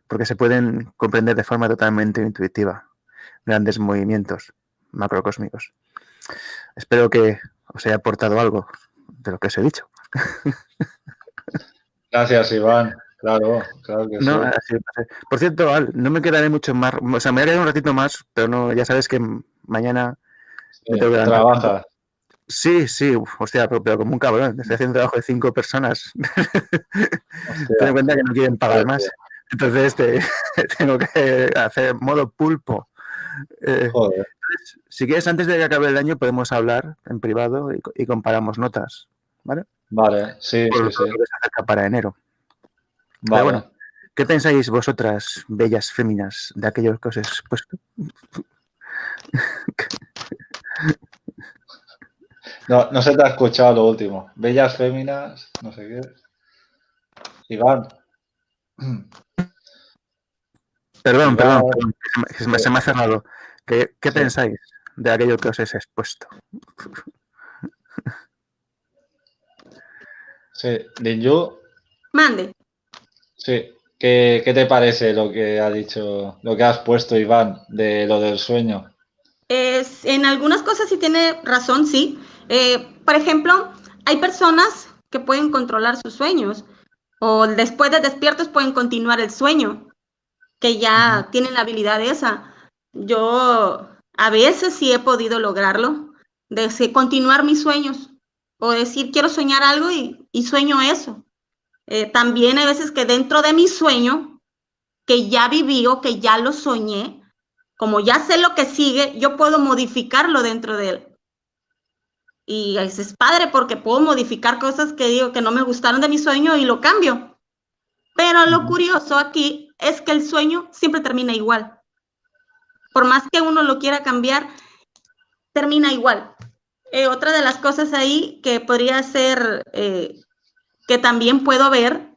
Speaker 5: porque se pueden comprender de forma totalmente intuitiva grandes movimientos macrocósmicos. Espero que os haya aportado algo de lo que os he dicho.
Speaker 1: Gracias, Iván. Claro que
Speaker 5: no,
Speaker 1: sí.
Speaker 5: Por cierto, Al, no me quedaré mucho más, o sea, me voy a quedar un ratito más, pero no, ya sabes que mañana
Speaker 1: me tengo que trabajar.
Speaker 5: Sí, hostia, pero como un cabrón, estoy haciendo trabajo de 5 personas. Ten en cuenta que no quieren pagar más. Entonces tengo que hacer modo pulpo. Entonces, si quieres, antes de que acabe el año podemos hablar en privado y comparamos notas, ¿vale?
Speaker 1: Vale, sí.
Speaker 5: Lo que se acerca para enero. Vale. Pero bueno, ¿qué pensáis vosotras, bellas féminas, de aquello que os he expuesto?
Speaker 1: No se te ha escuchado lo último. Bellas féminas, no sé qué. Iván.
Speaker 5: Perdón, se me ha cerrado. ¿Qué pensáis de aquello que os he expuesto?
Speaker 1: Sí, Linju.
Speaker 3: Mande.
Speaker 1: Sí, ¿qué te parece lo que ha dicho, lo que has puesto, Iván, de lo del sueño?
Speaker 3: En algunas cosas sí tiene razón, sí. Por ejemplo, hay personas que pueden controlar sus sueños o después de despiertos pueden continuar el sueño, que ya tienen la habilidad esa. Yo a veces sí he podido lograrlo, continuar mis sueños o decir quiero soñar algo y sueño eso. También hay veces que dentro de mi sueño, que ya viví o que ya lo soñé, como ya sé lo que sigue, yo puedo modificarlo dentro de él. Y eso es padre porque puedo modificar cosas que digo que no me gustaron de mi sueño y lo cambio. Pero lo curioso aquí es que el sueño siempre termina igual. Por más que uno lo quiera cambiar, termina igual. Otra de las cosas ahí que podría ser, que también puedo ver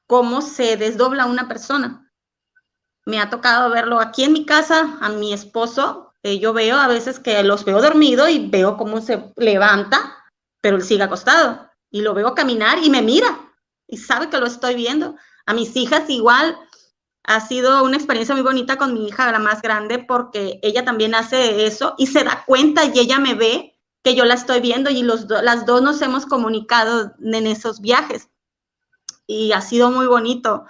Speaker 3: cómo se desdobla una persona. Me ha tocado verlo aquí en mi casa, a mi esposo, yo veo a veces que los veo dormido y veo cómo se levanta, pero él sigue acostado. Y lo veo caminar y me mira y sabe que lo estoy viendo. A mis hijas igual, ha sido una experiencia muy bonita con mi hija, la más grande, porque ella también hace eso y se da cuenta y ella me ve que yo la estoy viendo y las dos nos hemos comunicado en esos viajes. Y ha sido muy bonito.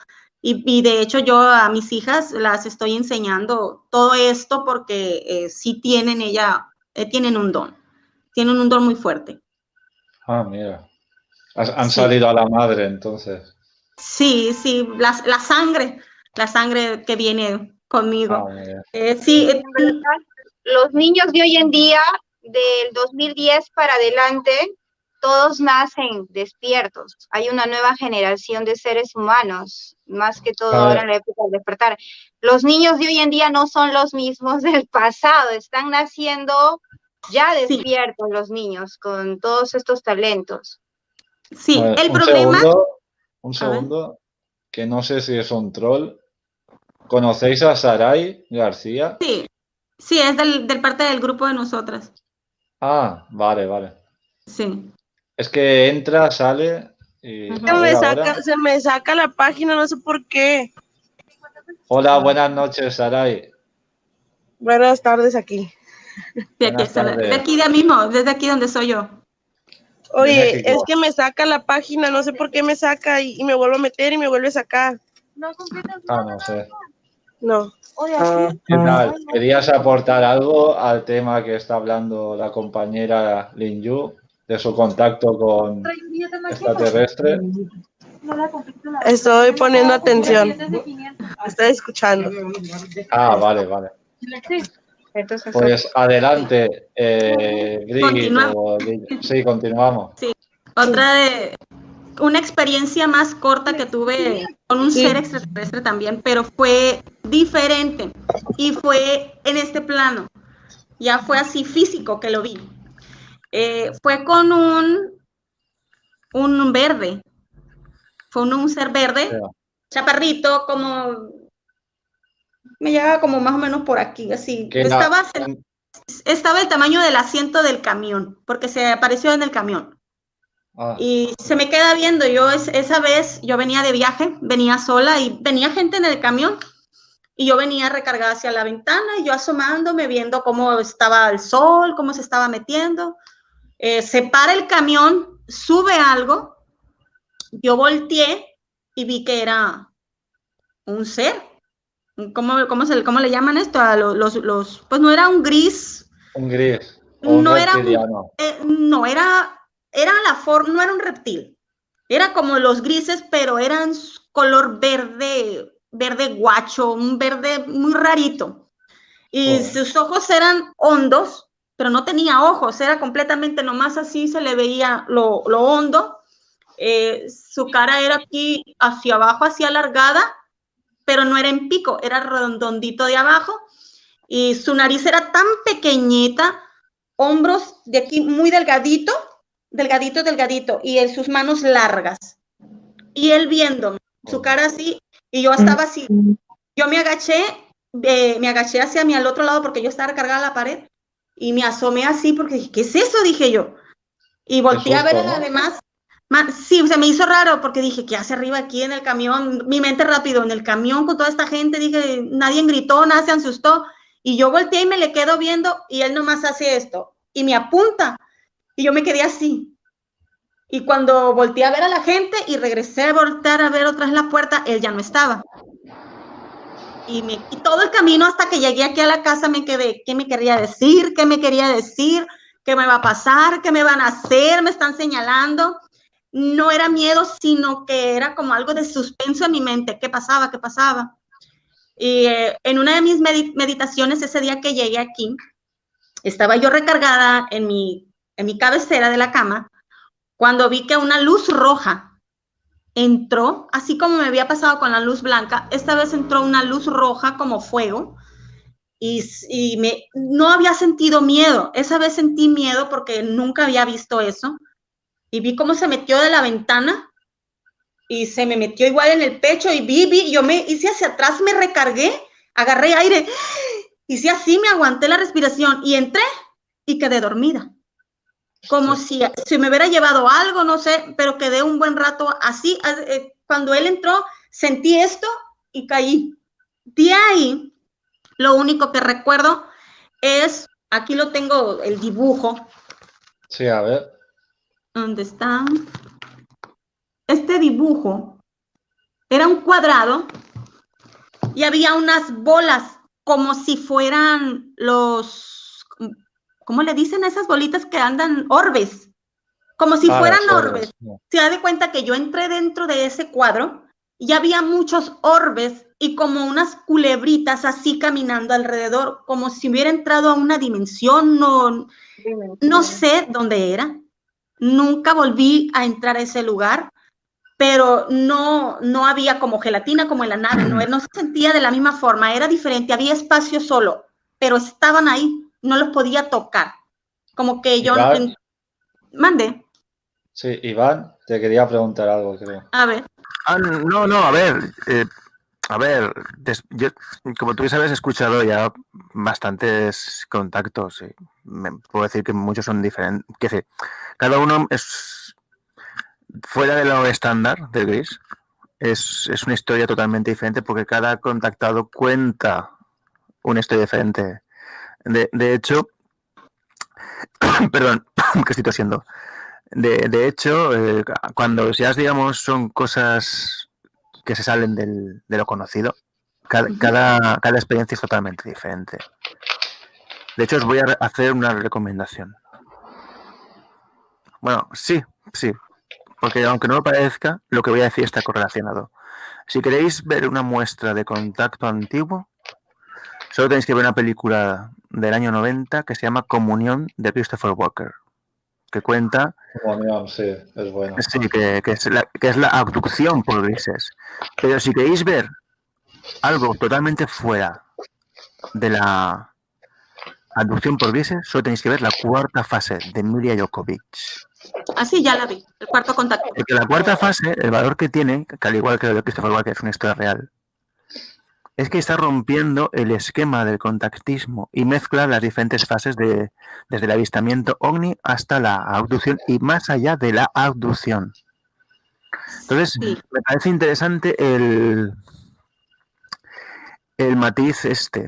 Speaker 3: Y de hecho yo a mis hijas las estoy enseñando todo esto porque sí tienen tienen un don muy fuerte.
Speaker 1: Ah, mira. Han
Speaker 3: Sí.
Speaker 1: salido a la madre, entonces.
Speaker 3: Sí, la sangre que viene conmigo.
Speaker 1: mira.
Speaker 3: Sí,
Speaker 2: En verdad, los niños de hoy en día, del 2010 para adelante, todos nacen despiertos. Hay una nueva generación de seres humanos, más que todo ahora en la época del despertar. Los niños de hoy en día no son los mismos del pasado, están naciendo ya despiertos los niños con todos estos talentos.
Speaker 3: Sí, el problema...
Speaker 1: Un segundo, que no sé si es un troll. ¿Conocéis a Saray García?
Speaker 3: Sí, es del parte del grupo de nosotras.
Speaker 1: Ah, vale.
Speaker 3: Sí.
Speaker 1: Es que entra, sale y...
Speaker 4: Se me saca la página, no sé por qué.
Speaker 1: Hola, buenas noches, Saray.
Speaker 4: Buenas tardes aquí.
Speaker 3: De aquí de mismo, desde aquí donde soy yo.
Speaker 4: Oye, es que me saca la página, no sé por qué me saca y me vuelvo a meter y me vuelve a sacar.
Speaker 1: No sé.
Speaker 4: No.
Speaker 1: ¿Qué tal? ¿Querías aportar algo al tema que está hablando la compañera Lin Yu, de su contacto con extraterrestre?
Speaker 4: Estoy poniendo atención. Estoy escuchando.
Speaker 1: Ah, vale. Pues adelante, Gris. Sí, continuamos.
Speaker 3: Sí. Una experiencia más corta que tuve con un ser extraterrestre también, pero fue diferente y fue en este plano. Ya fue así físico que lo vi. Fue con un verde. Fue un ser verde, chaparrito, como me llevaba como más o menos por aquí, así. Estaba el tamaño del asiento del camión, porque se apareció en el camión. Y se me queda viendo. Yo esa vez, yo venía de viaje, venía sola y venía gente en el camión y yo venía recargada hacia la ventana y yo asomándome, viendo cómo estaba el sol, cómo se estaba metiendo. Se para el camión, sube algo, yo volteé y vi que era un ser. ¿Cómo le llaman esto? A pues no era un gris.
Speaker 1: Un gris.
Speaker 3: No era la forma, no era un reptil. Era como los grises, pero eran color verde guacho, un verde muy rarito. Y sus ojos eran hondos, pero no tenía ojos, era completamente nomás así, se le veía lo hondo. Su cara era aquí hacia abajo, así alargada, pero no era en pico, era redondito de abajo. Y su nariz era tan pequeñita, hombros de aquí muy delgadito, y sus manos largas. Y él viéndome, su cara así, y yo estaba así. Yo me agaché hacia mí al otro lado porque yo estaba recargada a la pared y me asomé así porque dije, ¿qué es eso? Dije yo. Y volteé a ver a la demás. Sí, se me hizo raro porque dije, ¿qué hace arriba aquí en el camión? Mi mente rápido, en el camión con toda esta gente, dije, nadie gritó, nadie se asustó. Y yo volteé y me le quedo viendo y él nomás hace esto y me apunta y yo me quedé así. Y cuando volteé a ver a la gente y regresé a voltear a ver otra vez la puerta, él ya no estaba. Y todo el camino hasta que llegué aquí a la casa me quedé, ¿qué me quería decir? ¿Qué me quería decir? ¿Qué me va a pasar? ¿Qué me van a hacer? ¿Me están señalando? No era miedo, sino que era como algo de suspenso en mi mente. ¿Qué pasaba? ¿Qué pasaba? Y en una de mis meditaciones, ese día que llegué aquí, estaba yo recargada en mi cabecera de la cama, cuando vi que una luz roja entró, así como me había pasado con la luz blanca, esta vez entró una luz roja como fuego, y no había sentido miedo. Esa vez sentí miedo porque nunca había visto eso, y vi cómo se metió de la ventana, y se me metió igual en el pecho, y yo me hice hacia atrás, me recargué, agarré aire, hice así, me aguanté la respiración, y entré, y quedé dormida. Como si me hubiera llevado algo, no sé, pero quedé un buen rato así. Cuando él entró, sentí esto y caí. De ahí, lo único que recuerdo es, aquí lo tengo, el dibujo.
Speaker 1: Sí, a ver.
Speaker 3: ¿Dónde está? Este dibujo era un cuadrado y había unas bolas como si fueran ¿cómo le dicen a esas bolitas que andan? Orbes. Como si fueran orbes. No. Se da de cuenta que yo entré dentro de ese cuadro y había muchos orbes y como unas culebritas así caminando alrededor, como si hubiera entrado a una dimensión, no sé dónde era. Nunca volví a entrar a ese lugar, pero no había como gelatina como en la nave, no se sentía de la misma forma, era diferente, había espacio solo, pero estaban ahí, no los podía tocar. Como que yo... Mande.
Speaker 1: Sí, Iván, te quería preguntar algo, creo.
Speaker 3: A ver.
Speaker 5: A ver, yo, como tú sabes, he escuchado ya bastantes contactos. Me puedo decir que muchos son diferentes. Que decir, cada uno es fuera de lo estándar del Gris. Es una historia totalmente diferente porque cada contactado cuenta una historia diferente. De hecho, perdón, que estoy tosiendo. De hecho, cuando ya digamos son cosas que se salen de lo conocido, cada experiencia es totalmente diferente. De hecho, os voy a hacer una recomendación. Bueno, sí, porque aunque no lo parezca, lo que voy a decir está correlacionado. Si queréis ver una muestra de contacto antiguo, solo tenéis que ver una película del año 90 que se llama Comunión, de Christopher Walker, que cuenta...
Speaker 1: Comunión, sí, es bueno.
Speaker 5: Sí, que es la abducción por grises. Pero si queréis ver algo totalmente fuera de la abducción por grises, solo tenéis que ver la cuarta fase de Emilia Jovovich.
Speaker 3: Así ya la vi, el cuarto contacto.
Speaker 5: Porque la cuarta fase, el valor que tiene, que al igual que lo de Christopher Walker es una historia real, es que está rompiendo el esquema del contactismo y mezcla las diferentes fases desde el avistamiento ovni hasta la abducción y más allá de la abducción. Entonces, sí, me parece interesante el matiz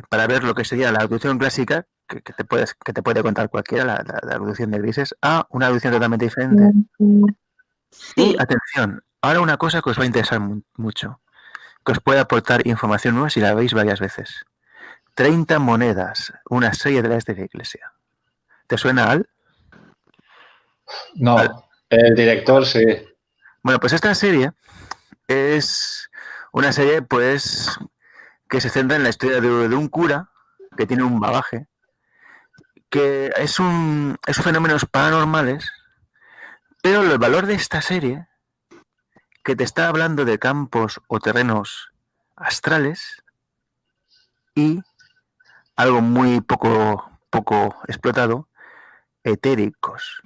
Speaker 5: para ver lo que sería la abducción clásica, que te puede contar cualquiera, la abducción de grises, a una abducción totalmente diferente. Sí. Y atención, ahora una cosa que os va a interesar mucho, que os puede aportar información nueva si la veis varias veces. 30 monedas, una serie de la iglesia. ¿Te suena Al?
Speaker 1: No, el director sí.
Speaker 5: Bueno, pues esta serie es una serie, pues, que se centra en la historia de un cura que tiene un bagaje, que es fenómenos paranormales, pero el valor de esta serie, que te está hablando de campos o terrenos astrales y algo muy poco explotado, etéricos.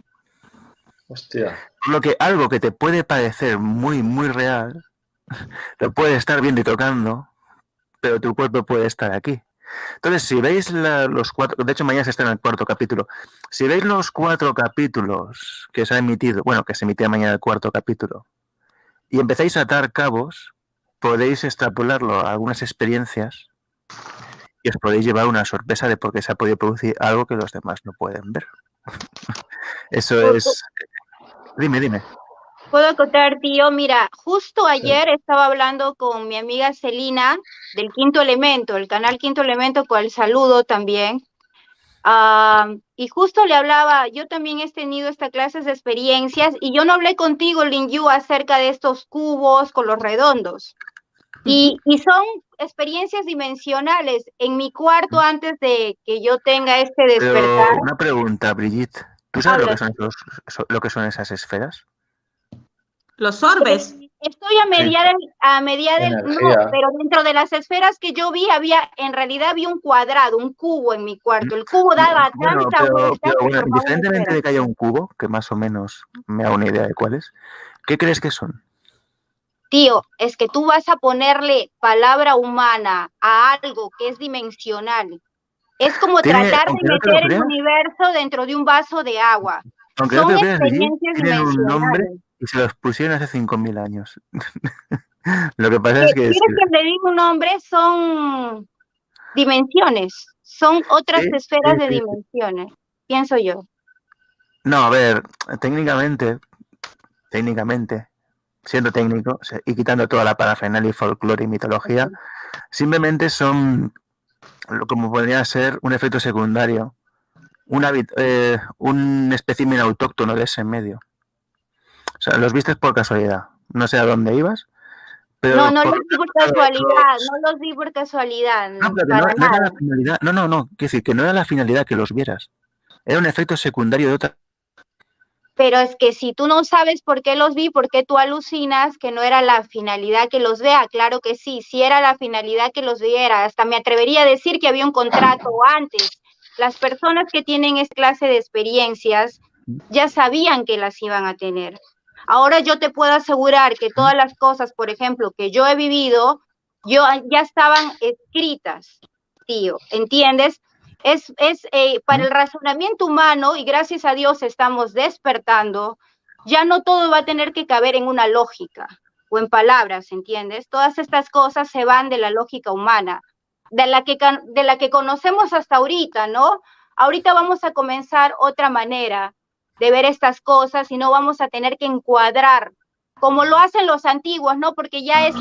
Speaker 1: Hostia.
Speaker 5: Por lo que algo que te puede parecer muy, muy real, lo puedes estar viendo y tocando, pero tu cuerpo puede estar aquí. Entonces, si veis los 4, de hecho mañana se está en el 4º capítulo, si veis los 4 capítulos que se ha emitido, bueno, que se emitirá mañana el 4º capítulo, y empezáis a atar cabos, podéis extrapolarlo a algunas experiencias y os podéis llevar una sorpresa de por qué se ha podido producir algo que los demás no pueden ver. Eso es... Dime.
Speaker 2: Puedo contar, tío, mira, justo ayer estaba hablando con mi amiga Celina del Quinto Elemento, el canal Quinto Elemento, cual saludo también. Y justo le hablaba, yo también he tenido estas clases de experiencias y yo no hablé contigo, Lin Yu, acerca de estos cubos con los redondos. Y son experiencias dimensionales. En mi cuarto, antes de que yo tenga este despertar.
Speaker 5: Pero una pregunta, Brigitte. ¿Tú sabes lo que son esas esferas?
Speaker 3: Los orbes.
Speaker 2: Estoy a medida del no, pero dentro de las esferas que yo vi en realidad había un cuadrado, un cubo en mi cuarto. El cubo daba tanta vuelta.
Speaker 5: Bueno, indiferentemente de que haya un cubo, que más o menos me da una idea de cuál es, ¿qué crees que son?
Speaker 2: Tío, es que tú vas a ponerle palabra humana a algo que es dimensional. Es como tratar de meter el universo dentro de un vaso de agua.
Speaker 5: Aunque
Speaker 2: son
Speaker 5: no te
Speaker 2: experiencias
Speaker 5: tienen un nombre y se los pusieron hace 5.000 años. Lo que pasa es que...
Speaker 2: ¿Quieres que le diga un nombre? Son dimensiones. Son otras esferas de dimensiones, pienso yo.
Speaker 5: No, a ver, técnicamente, siendo técnico y quitando toda la parafernalia y folclore y mitología, simplemente son, como podría ser, un efecto secundario, un espécimen autóctono de ese medio. O sea, los vistes por casualidad. No sé a dónde ibas, pero...
Speaker 2: No los vi por casualidad, no los vi por casualidad.
Speaker 5: No, pero no era la finalidad. No. Quiero decir, que no era la finalidad que los vieras. Era un efecto secundario de otra...
Speaker 2: Pero es que si tú no sabes por qué los vi, por qué tú alucinas que no era la finalidad que los vea, claro que sí era la finalidad que los viera. Hasta me atrevería a decir que había un contrato antes. Las personas que tienen esta clase de experiencias ya sabían que las iban a tener. Ahora yo te puedo asegurar que todas las cosas, por ejemplo, que yo he vivido, ya estaban escritas, tío, ¿entiendes? Para el razonamiento humano, y gracias a Dios estamos despertando, ya no todo va a tener que caber en una lógica o en palabras, ¿entiendes? Todas estas cosas se van de la lógica humana, de la que conocemos hasta ahorita, ¿no? Ahorita vamos a comenzar otra manera de ver estas cosas y no vamos a tener que encuadrar como lo hacen los antiguos, ¿no? Porque ya es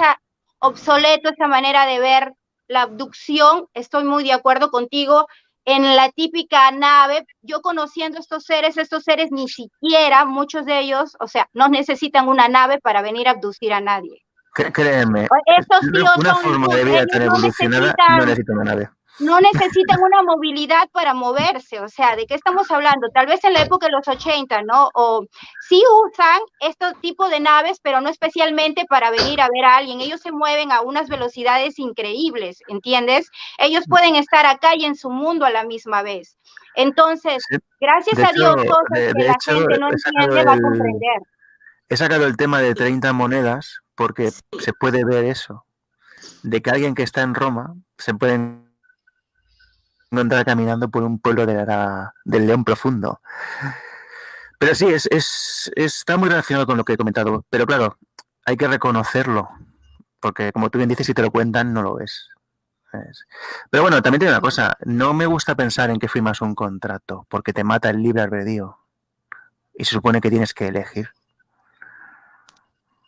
Speaker 2: obsoleto esa manera de ver la abducción. Estoy muy de acuerdo contigo. En la típica nave, yo conociendo estos seres ni siquiera, muchos de ellos, o sea, no necesitan una nave para venir a abducir a nadie.
Speaker 5: Créeme,
Speaker 2: estos tíos
Speaker 5: una forma de vida tan evolucionada no necesita una nave.
Speaker 2: No necesitan una movilidad para moverse, o sea, ¿de qué estamos hablando? Tal vez en la época de los 80, ¿no? O sí usan este tipo de naves, pero no especialmente para venir a ver a alguien. Ellos se mueven a unas velocidades increíbles, ¿entiendes? Ellos pueden estar acá y en su mundo a la misma vez. Entonces, gracias a Dios, cosas que la gente no entiende va a comprender.
Speaker 5: He sacado el tema de 30 monedas porque se puede ver eso, de que alguien que está en Roma se puede encontrar caminando por un pueblo del León Profundo. Pero sí, está muy relacionado con lo que he comentado. Pero claro, hay que reconocerlo, porque como tú bien dices, si te lo cuentan, no lo ves. Pero bueno, también tiene una cosa. No me gusta pensar en que firmas un contrato, porque te mata el libre albedrío. Y se supone que tienes que elegir.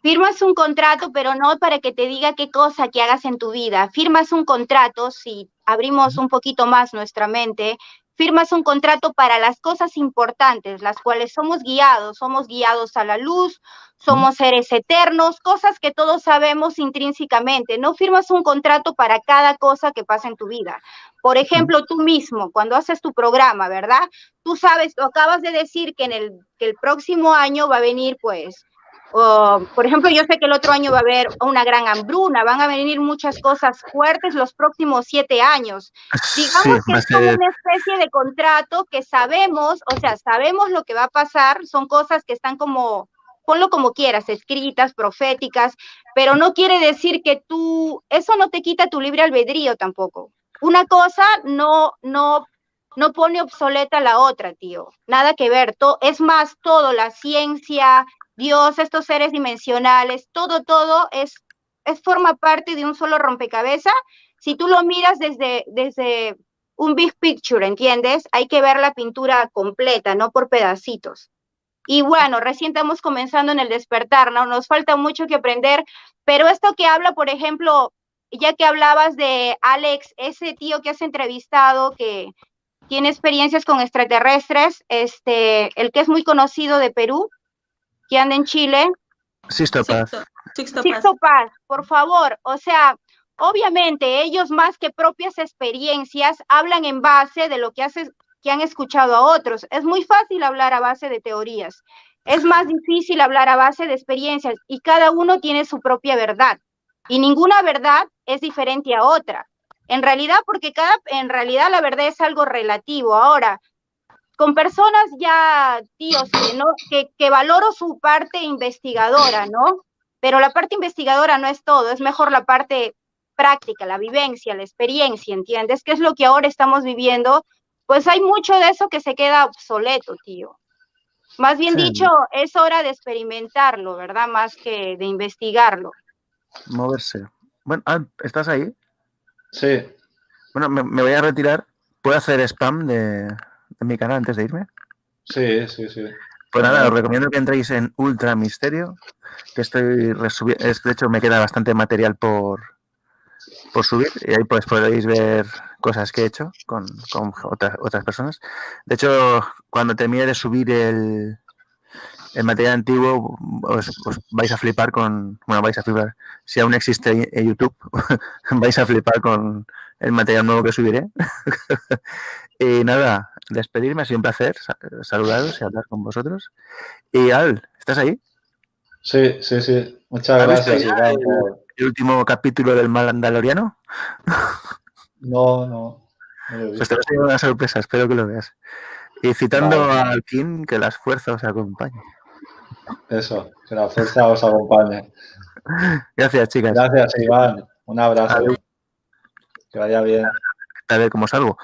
Speaker 2: Firmas un contrato, pero no para que te diga qué cosa que hagas en tu vida. Firmas un contrato, si abrimos un poquito más nuestra mente, firmas un contrato para las cosas importantes, las cuales somos guiados a la luz, somos seres eternos, cosas que todos sabemos intrínsecamente. No firmas un contrato para cada cosa que pasa en tu vida. Por ejemplo, tú mismo, cuando haces tu programa, ¿verdad? Tú sabes, lo acabas de decir que el próximo año va a venir, pues, por ejemplo, yo sé que el otro año va a haber una gran hambruna, van a venir muchas cosas fuertes los próximos 7 años. Digamos que es como una especie de contrato que sabemos, o sea, sabemos lo que va a pasar, son cosas que están como, ponlo como quieras, escritas, proféticas, pero no quiere decir que eso no te quita tu libre albedrío tampoco. Una cosa no pone obsoleta la otra, tío, nada que ver, es más, todo, la ciencia, Dios, estos seres dimensionales, todo forma parte de un solo rompecabezas si tú lo miras desde un big picture, ¿entiendes? Hay que ver la pintura completa, no por pedacitos. Y bueno, recién estamos comenzando en el despertar, ¿no? Nos falta mucho que aprender, pero esto que habla, por ejemplo, ya que hablabas de Alex, ese tío que has entrevistado, que tiene experiencias con extraterrestres, el que es muy conocido de Perú, que anda en Chile.
Speaker 5: Sixto Paz.
Speaker 2: Sixto Paz, por favor, o sea, obviamente ellos más que propias experiencias hablan en base de lo que han escuchado a otros. Es muy fácil hablar a base de teorías, es más difícil hablar a base de experiencias y cada uno tiene su propia verdad y ninguna verdad es diferente a otra. En realidad, porque en realidad la verdad es algo relativo. Ahora, con personas ya, tíos, que valoro su parte investigadora, ¿no? Pero la parte investigadora no es todo, es mejor la parte práctica, la vivencia, la experiencia, ¿entiendes? ¿Qué es lo que ahora estamos viviendo? Pues hay mucho de eso que se queda obsoleto, tío. Más bien dicho, es hora de experimentarlo, ¿verdad? Más que de investigarlo.
Speaker 5: Moverse. Bueno, ¿estás ahí?
Speaker 1: Sí.
Speaker 5: Bueno, me voy a retirar. ¿Puedo hacer spam de mi canal antes de irme?
Speaker 1: Sí.
Speaker 5: Pues nada, os recomiendo que entréis en Ultra Misterio, que estoy resubiendo. De hecho, me queda bastante material por subir y ahí pues podéis ver cosas que he hecho con otras personas. De hecho, cuando termine de subir el material antiguo, os vais a flipar si aún existe en YouTube, vais a flipar con el material nuevo que subiré. Y nada, despedirme, ha sido un placer saludaros y hablar con vosotros. Y Al, ¿estás ahí?
Speaker 1: Sí. Muchas gracias, Iván.
Speaker 5: ¿El último capítulo del Mandaloriano?
Speaker 1: No.
Speaker 5: Pues te va a ser una sorpresa, espero que lo veas. Y citando al King, que las fuerzas os acompañen.
Speaker 1: Eso, que la fuerza os acompañe.
Speaker 5: Gracias, chicas.
Speaker 1: Gracias, Iván. Un abrazo.
Speaker 5: Adiós.
Speaker 1: Que vaya bien.
Speaker 5: A ver cómo salgo.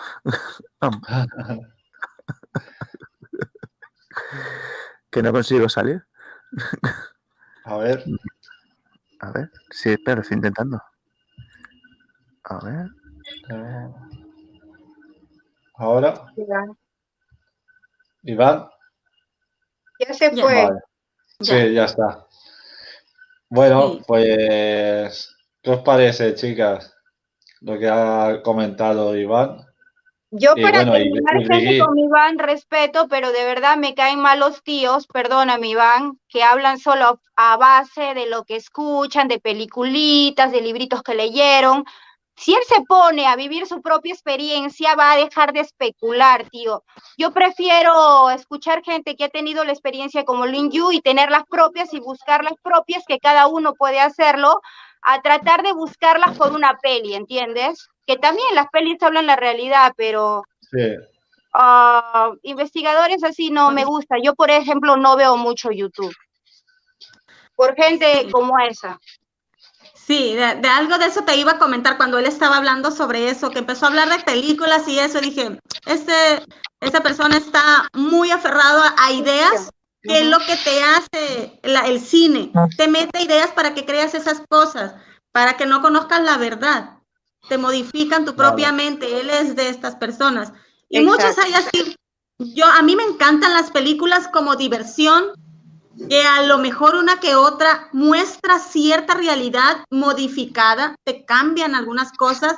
Speaker 5: Que no consigo salir.
Speaker 1: A ver.
Speaker 5: Sí, espera, estoy intentando. A ver.
Speaker 1: Ahora. Iván.
Speaker 2: Ya se fue.
Speaker 1: Vale. Sí, ya está. Bueno, pues, ¿qué os parece, chicas? Lo que ha comentado Iván.
Speaker 2: Yo para terminar, gente, con Iván, respeto, pero de verdad me caen mal los tíos, perdóname, Iván, que hablan solo a base de lo que escuchan, de peliculitas, de libritos que leyeron. Si él se pone a vivir su propia experiencia, va a dejar de especular, tío. Yo prefiero escuchar gente que ha tenido la experiencia como Lin Yu y tener las propias y buscar las propias, que cada uno puede hacerlo, a tratar de buscarlas por una peli, ¿entiendes? Que también las pelis hablan la realidad, pero investigadores así no me gusta. Yo, por ejemplo, no veo mucho YouTube por gente como esa.
Speaker 3: Sí, de algo de eso te iba a comentar cuando él estaba hablando sobre eso, que empezó a hablar de películas y eso, dije, esa persona está muy aferrado a ideas, que es lo que te hace el cine, te mete ideas para que creas esas cosas, para que no conozcas la verdad, te modifican tu propia mente, él es de estas personas. Y muchas hay así, a mí me encantan las películas como diversión, que a lo mejor una que otra muestra cierta realidad modificada, te cambian algunas cosas,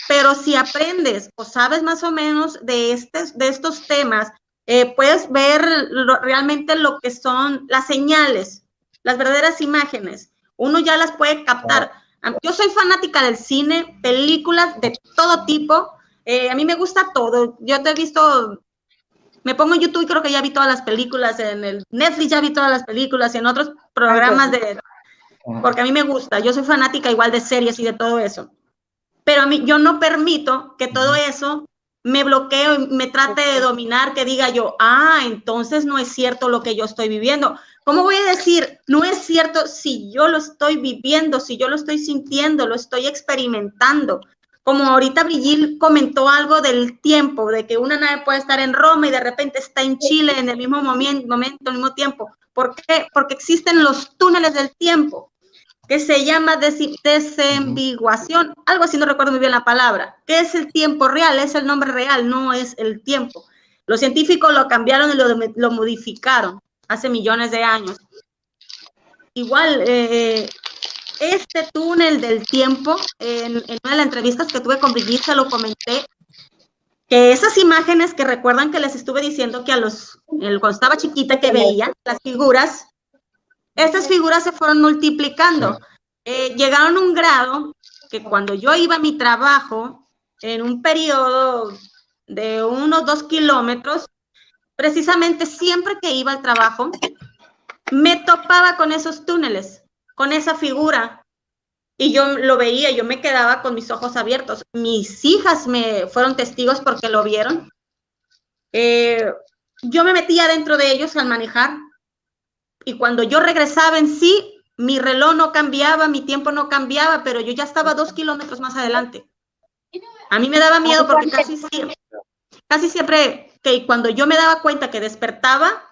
Speaker 3: pero si aprendes o sabes más o menos de estos temas, puedes ver realmente lo que son las señales, las verdaderas imágenes. Uno ya las puede captar. Yo soy fanática del cine, películas de todo tipo. A mí me gusta todo. Yo te he visto... Me pongo en YouTube y creo que ya vi todas las películas, en el Netflix ya vi todas las películas y en otros programas porque a mí me gusta, yo soy fanática igual de series y de todo eso. Pero a mí, yo no permito que todo eso me bloquee y me trate de dominar, que diga yo, entonces no es cierto lo que yo estoy viviendo. ¿Cómo voy a decir, no es cierto si yo lo estoy viviendo, si yo lo estoy sintiendo, lo estoy experimentando? Como ahorita Brigitte comentó algo del tiempo, de que una nave puede estar en Roma y de repente está en Chile en el mismo momento, al mismo tiempo. ¿Por qué? Porque existen los túneles del tiempo. que se llama desambiguación, algo así, no recuerdo muy bien la palabra. ¿Qué es el tiempo real? Es el nombre real, no es el tiempo. Los científicos lo cambiaron y lo modificaron hace millones de años. Igual, este túnel del tiempo, en una de las entrevistas que tuve con Brigitte, lo comenté, que esas imágenes que recuerdan que les estuve diciendo que cuando estaba chiquita que veía las figuras, estas figuras se fueron multiplicando. Llegaron a un grado que cuando yo iba a mi trabajo, en un periodo de unos 2 kilómetros, precisamente siempre que iba al trabajo, me topaba con esos túneles, con esa figura, y yo lo veía, yo me quedaba con mis ojos abiertos. Mis hijas fueron testigos porque lo vieron. Yo me metía dentro de ellos al manejar, y cuando yo regresaba en sí, mi reloj no cambiaba, mi tiempo no cambiaba, pero yo ya estaba 2 kilómetros más adelante. A mí me daba miedo porque casi siempre que cuando yo me daba cuenta que despertaba,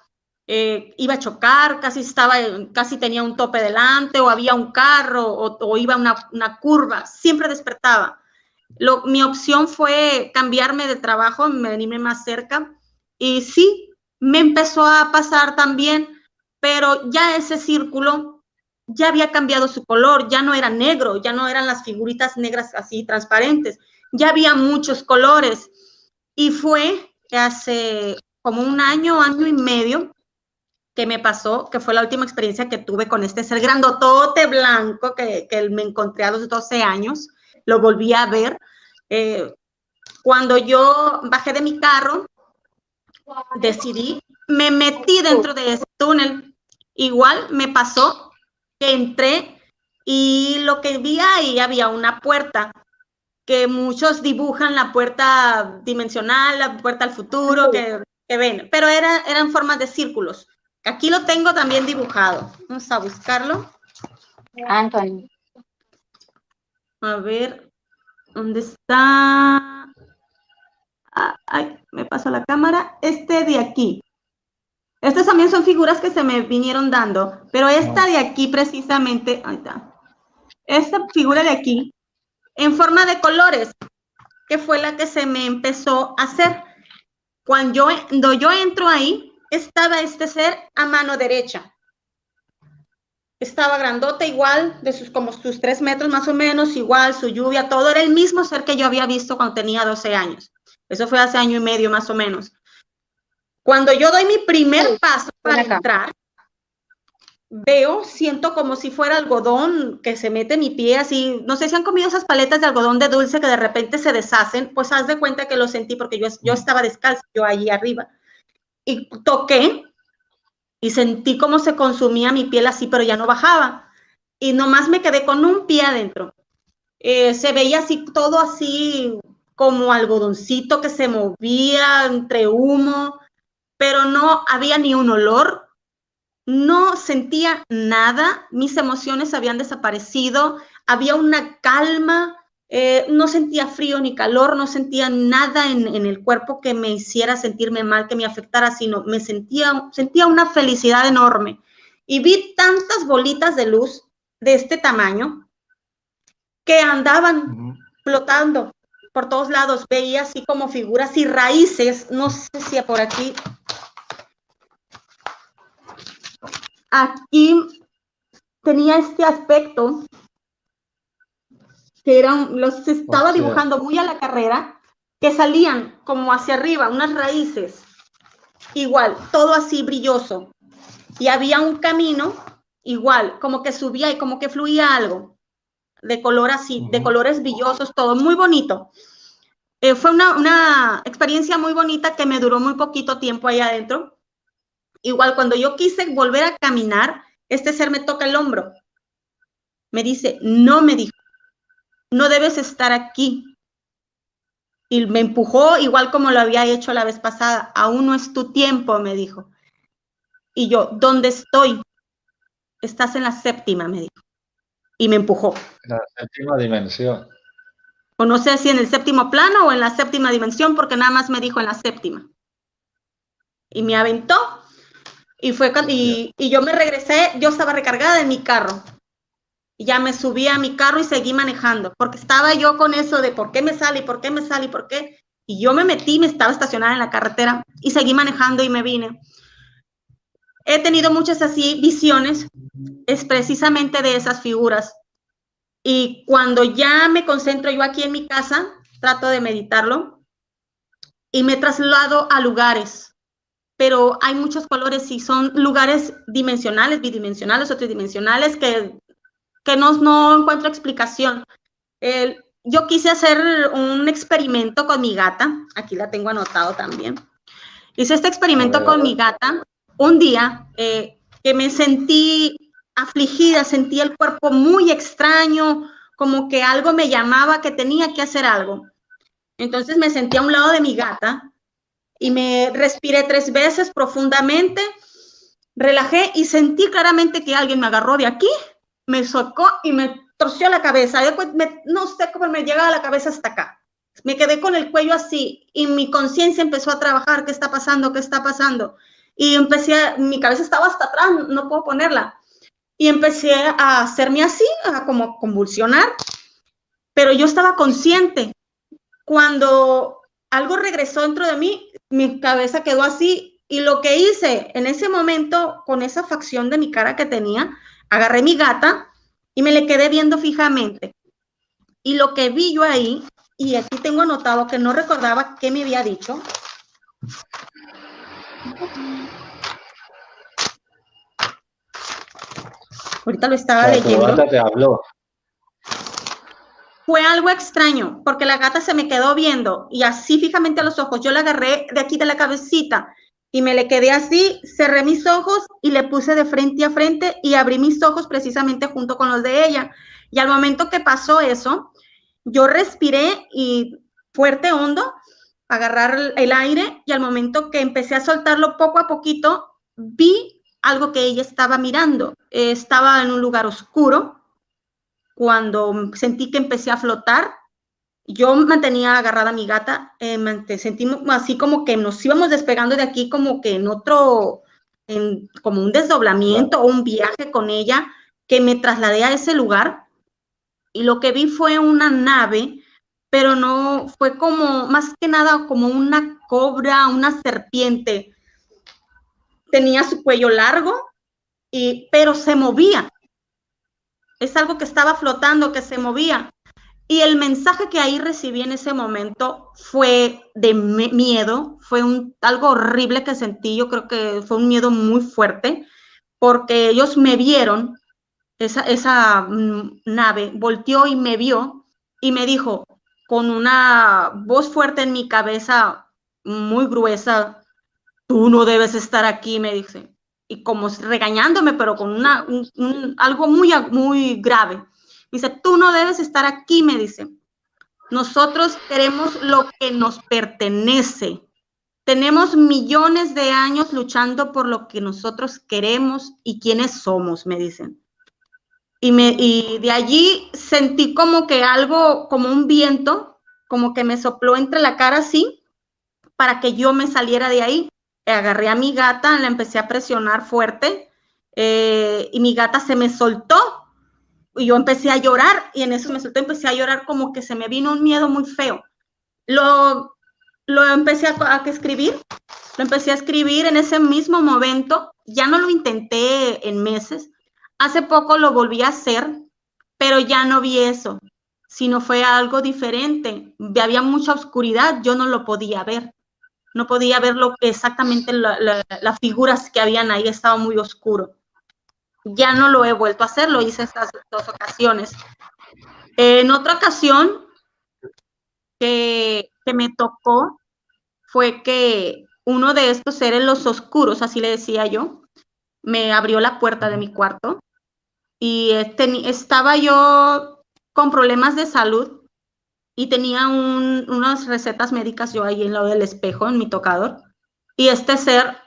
Speaker 3: iba a chocar, casi tenía un tope delante, o había un carro, o iba una curva, siempre despertaba. Mi opción fue cambiarme de trabajo, venirme más cerca, y sí, me empezó a pasar también, pero ya ese círculo ya había cambiado su color, ya no era negro, ya no eran las figuritas negras así transparentes, ya había muchos colores, y fue hace como un año y medio, que me pasó, que fue la última experiencia que tuve con este ser grandotote blanco que me encontré a los 12 años, lo volví a ver. Cuando yo bajé de mi carro, me metí dentro de ese túnel. Igual me pasó que entré y lo que vi ahí, había una puerta, que muchos dibujan la puerta dimensional, la puerta al futuro, que ven, pero eran formas de círculos. Aquí lo tengo también dibujado. Vamos a buscarlo.
Speaker 2: Anthony.
Speaker 3: A ver, ¿dónde está? Ay, me pasó la cámara. Este de aquí. Estas también son figuras que se me vinieron dando, pero esta de aquí precisamente, ahí está. Esta figura de aquí, en forma de colores, que fue la que se me empezó a hacer. Cuando yo entro ahí, estaba este ser a mano derecha. Estaba grandote igual, como sus 3 metros más o menos, igual, su lluvia, todo. Era el mismo ser que yo había visto cuando tenía 12 años. Eso fue hace año y medio más o menos. Cuando yo doy mi primer paso para entrar, siento como si fuera algodón que se mete en mi pie, así. No sé si han comido esas paletas de algodón de dulce que de repente se deshacen, pues haz de cuenta que lo sentí porque yo estaba descalza, yo allí arriba. Y toqué y sentí cómo se consumía mi piel así, pero ya no bajaba. Y nomás me quedé con un pie adentro. Se veía así, todo así como algodoncito que se movía entre humo, pero no había ni un olor, no sentía nada, mis emociones habían desaparecido, había una calma, no sentía frío ni calor, no sentía nada en el cuerpo que me hiciera sentirme mal, que me afectara, sino me sentía una felicidad enorme. Y vi tantas bolitas de luz de este tamaño que andaban flotando por todos lados. Veía así como figuras y raíces, no sé si por aquí. Aquí tenía este aspecto que los estaba dibujando muy a la carrera, que salían como hacia arriba, unas raíces, igual, todo así brilloso. Y había un camino, igual, como que subía y como que fluía algo, de color así, de colores brillosos, todo muy bonito. Fue una experiencia muy bonita que me duró muy poquito tiempo ahí adentro. Igual, cuando yo quise volver a caminar, este ser me toca el hombro. Me dice, me dijo, no debes estar aquí. Y me empujó igual como lo había hecho la vez pasada. Aún no es tu tiempo, me dijo. Y yo, ¿dónde estoy? Estás en la 7ª, me dijo. Y me empujó.
Speaker 1: La 7ª dimensión.
Speaker 3: O no sé si en el 7º plano o en la 7ª dimensión, porque nada más me dijo en la 7ª. Y me aventó. Y yo me regresé, yo estaba recargada en mi carro. Y ya me subí a mi carro y seguí manejando, porque estaba yo con eso de por qué me sale, y por qué me sale, y por qué. Y yo me metí, me estaba estacionada en la carretera y seguí manejando y me vine. He tenido muchas así visiones, es precisamente de esas figuras. Y cuando ya me concentro yo aquí en mi casa, trato de meditarlo y me traslado a lugares, pero hay muchos colores y son lugares dimensionales, bidimensionales o tridimensionales que no encuentro explicación. Yo quise hacer un experimento con mi gata, aquí la tengo anotado también. Hice este experimento con mi gata un día que me sentí afligida, sentí el cuerpo muy extraño, como que algo me llamaba, que tenía que hacer algo. Entonces me senté a un lado de mi gata y me respiré 3 veces profundamente, relajé y sentí claramente que alguien me agarró de aquí, me socó y me torció la cabeza. Después no sé cómo me llegaba la cabeza hasta acá. Me quedé con el cuello así y mi conciencia empezó a trabajar. ¿Qué está pasando? ¿Qué está pasando? Y mi cabeza estaba hasta atrás, no puedo ponerla. Y empecé a hacerme así, a como convulsionar, pero yo estaba consciente. Cuando algo regresó dentro de mí, mi cabeza quedó así y lo que hice en ese momento, con esa facción de mi cara que tenía, agarré mi gata y me le quedé viendo fijamente. Y lo que vi yo ahí, y aquí tengo anotado que no recordaba qué me había dicho. Ahorita lo estaba leyendo.
Speaker 1: Tu gata te habló.
Speaker 3: Fue algo extraño, porque la gata se me quedó viendo y así fijamente a los ojos. Yo la agarré de aquí de la cabecita y me le quedé así, cerré mis ojos y le puse de frente a frente y abrí mis ojos precisamente junto con los de ella. Y al momento que pasó eso, yo respiré y fuerte, hondo, agarrar el aire y al momento que empecé a soltarlo poco a poquito, vi algo que ella estaba mirando. Estaba en un lugar oscuro. Cuando sentí que empecé a flotar, yo mantenía agarrada a mi gata, sentimos así como que nos íbamos despegando de aquí, como que en otro, como un desdoblamiento o un viaje con ella, que me trasladé a ese lugar y lo que vi fue una nave, pero no, fue como, más que nada, como una cobra, una serpiente. Tenía su cuello largo, pero se movía. Es algo que estaba flotando, que se movía. Y el mensaje que ahí recibí en ese momento fue de miedo, fue algo horrible que sentí. Yo creo que fue un miedo muy fuerte, porque ellos me vieron, esa nave volteó y me vio y me dijo con una voz fuerte en mi cabeza, muy gruesa: tú no debes estar aquí, me dice. Y como regañándome, pero con algo muy grave. Dice: tú no debes estar aquí, me dice. Nosotros queremos lo que nos pertenece. Tenemos millones de años luchando por lo que nosotros queremos y quiénes somos, me dicen. Y de allí sentí como que algo, como un viento, como que me sopló entre la cara así, para que yo me saliera de ahí. Agarré a mi gata, la empecé a presionar fuerte y mi gata se me soltó y yo empecé a llorar y en eso me soltó, empecé a llorar, como que se me vino un miedo muy feo. Lo empecé a escribir, lo empecé a escribir en ese mismo momento. Ya no lo intenté en meses. Hace poco lo volví a hacer, pero ya no vi eso, sino fue algo diferente. Había mucha oscuridad, yo no lo podía ver. No podía ver lo que exactamente las figuras que habían ahí, estaba muy oscuro. Ya no lo he vuelto a hacer, lo hice estas 2 ocasiones. En otra ocasión que me tocó fue que uno de estos seres, los oscuros, así le decía yo, me abrió la puerta de mi cuarto y estaba yo con problemas de salud y tenía unas recetas médicas yo ahí en lado del espejo, en mi tocador, y este ser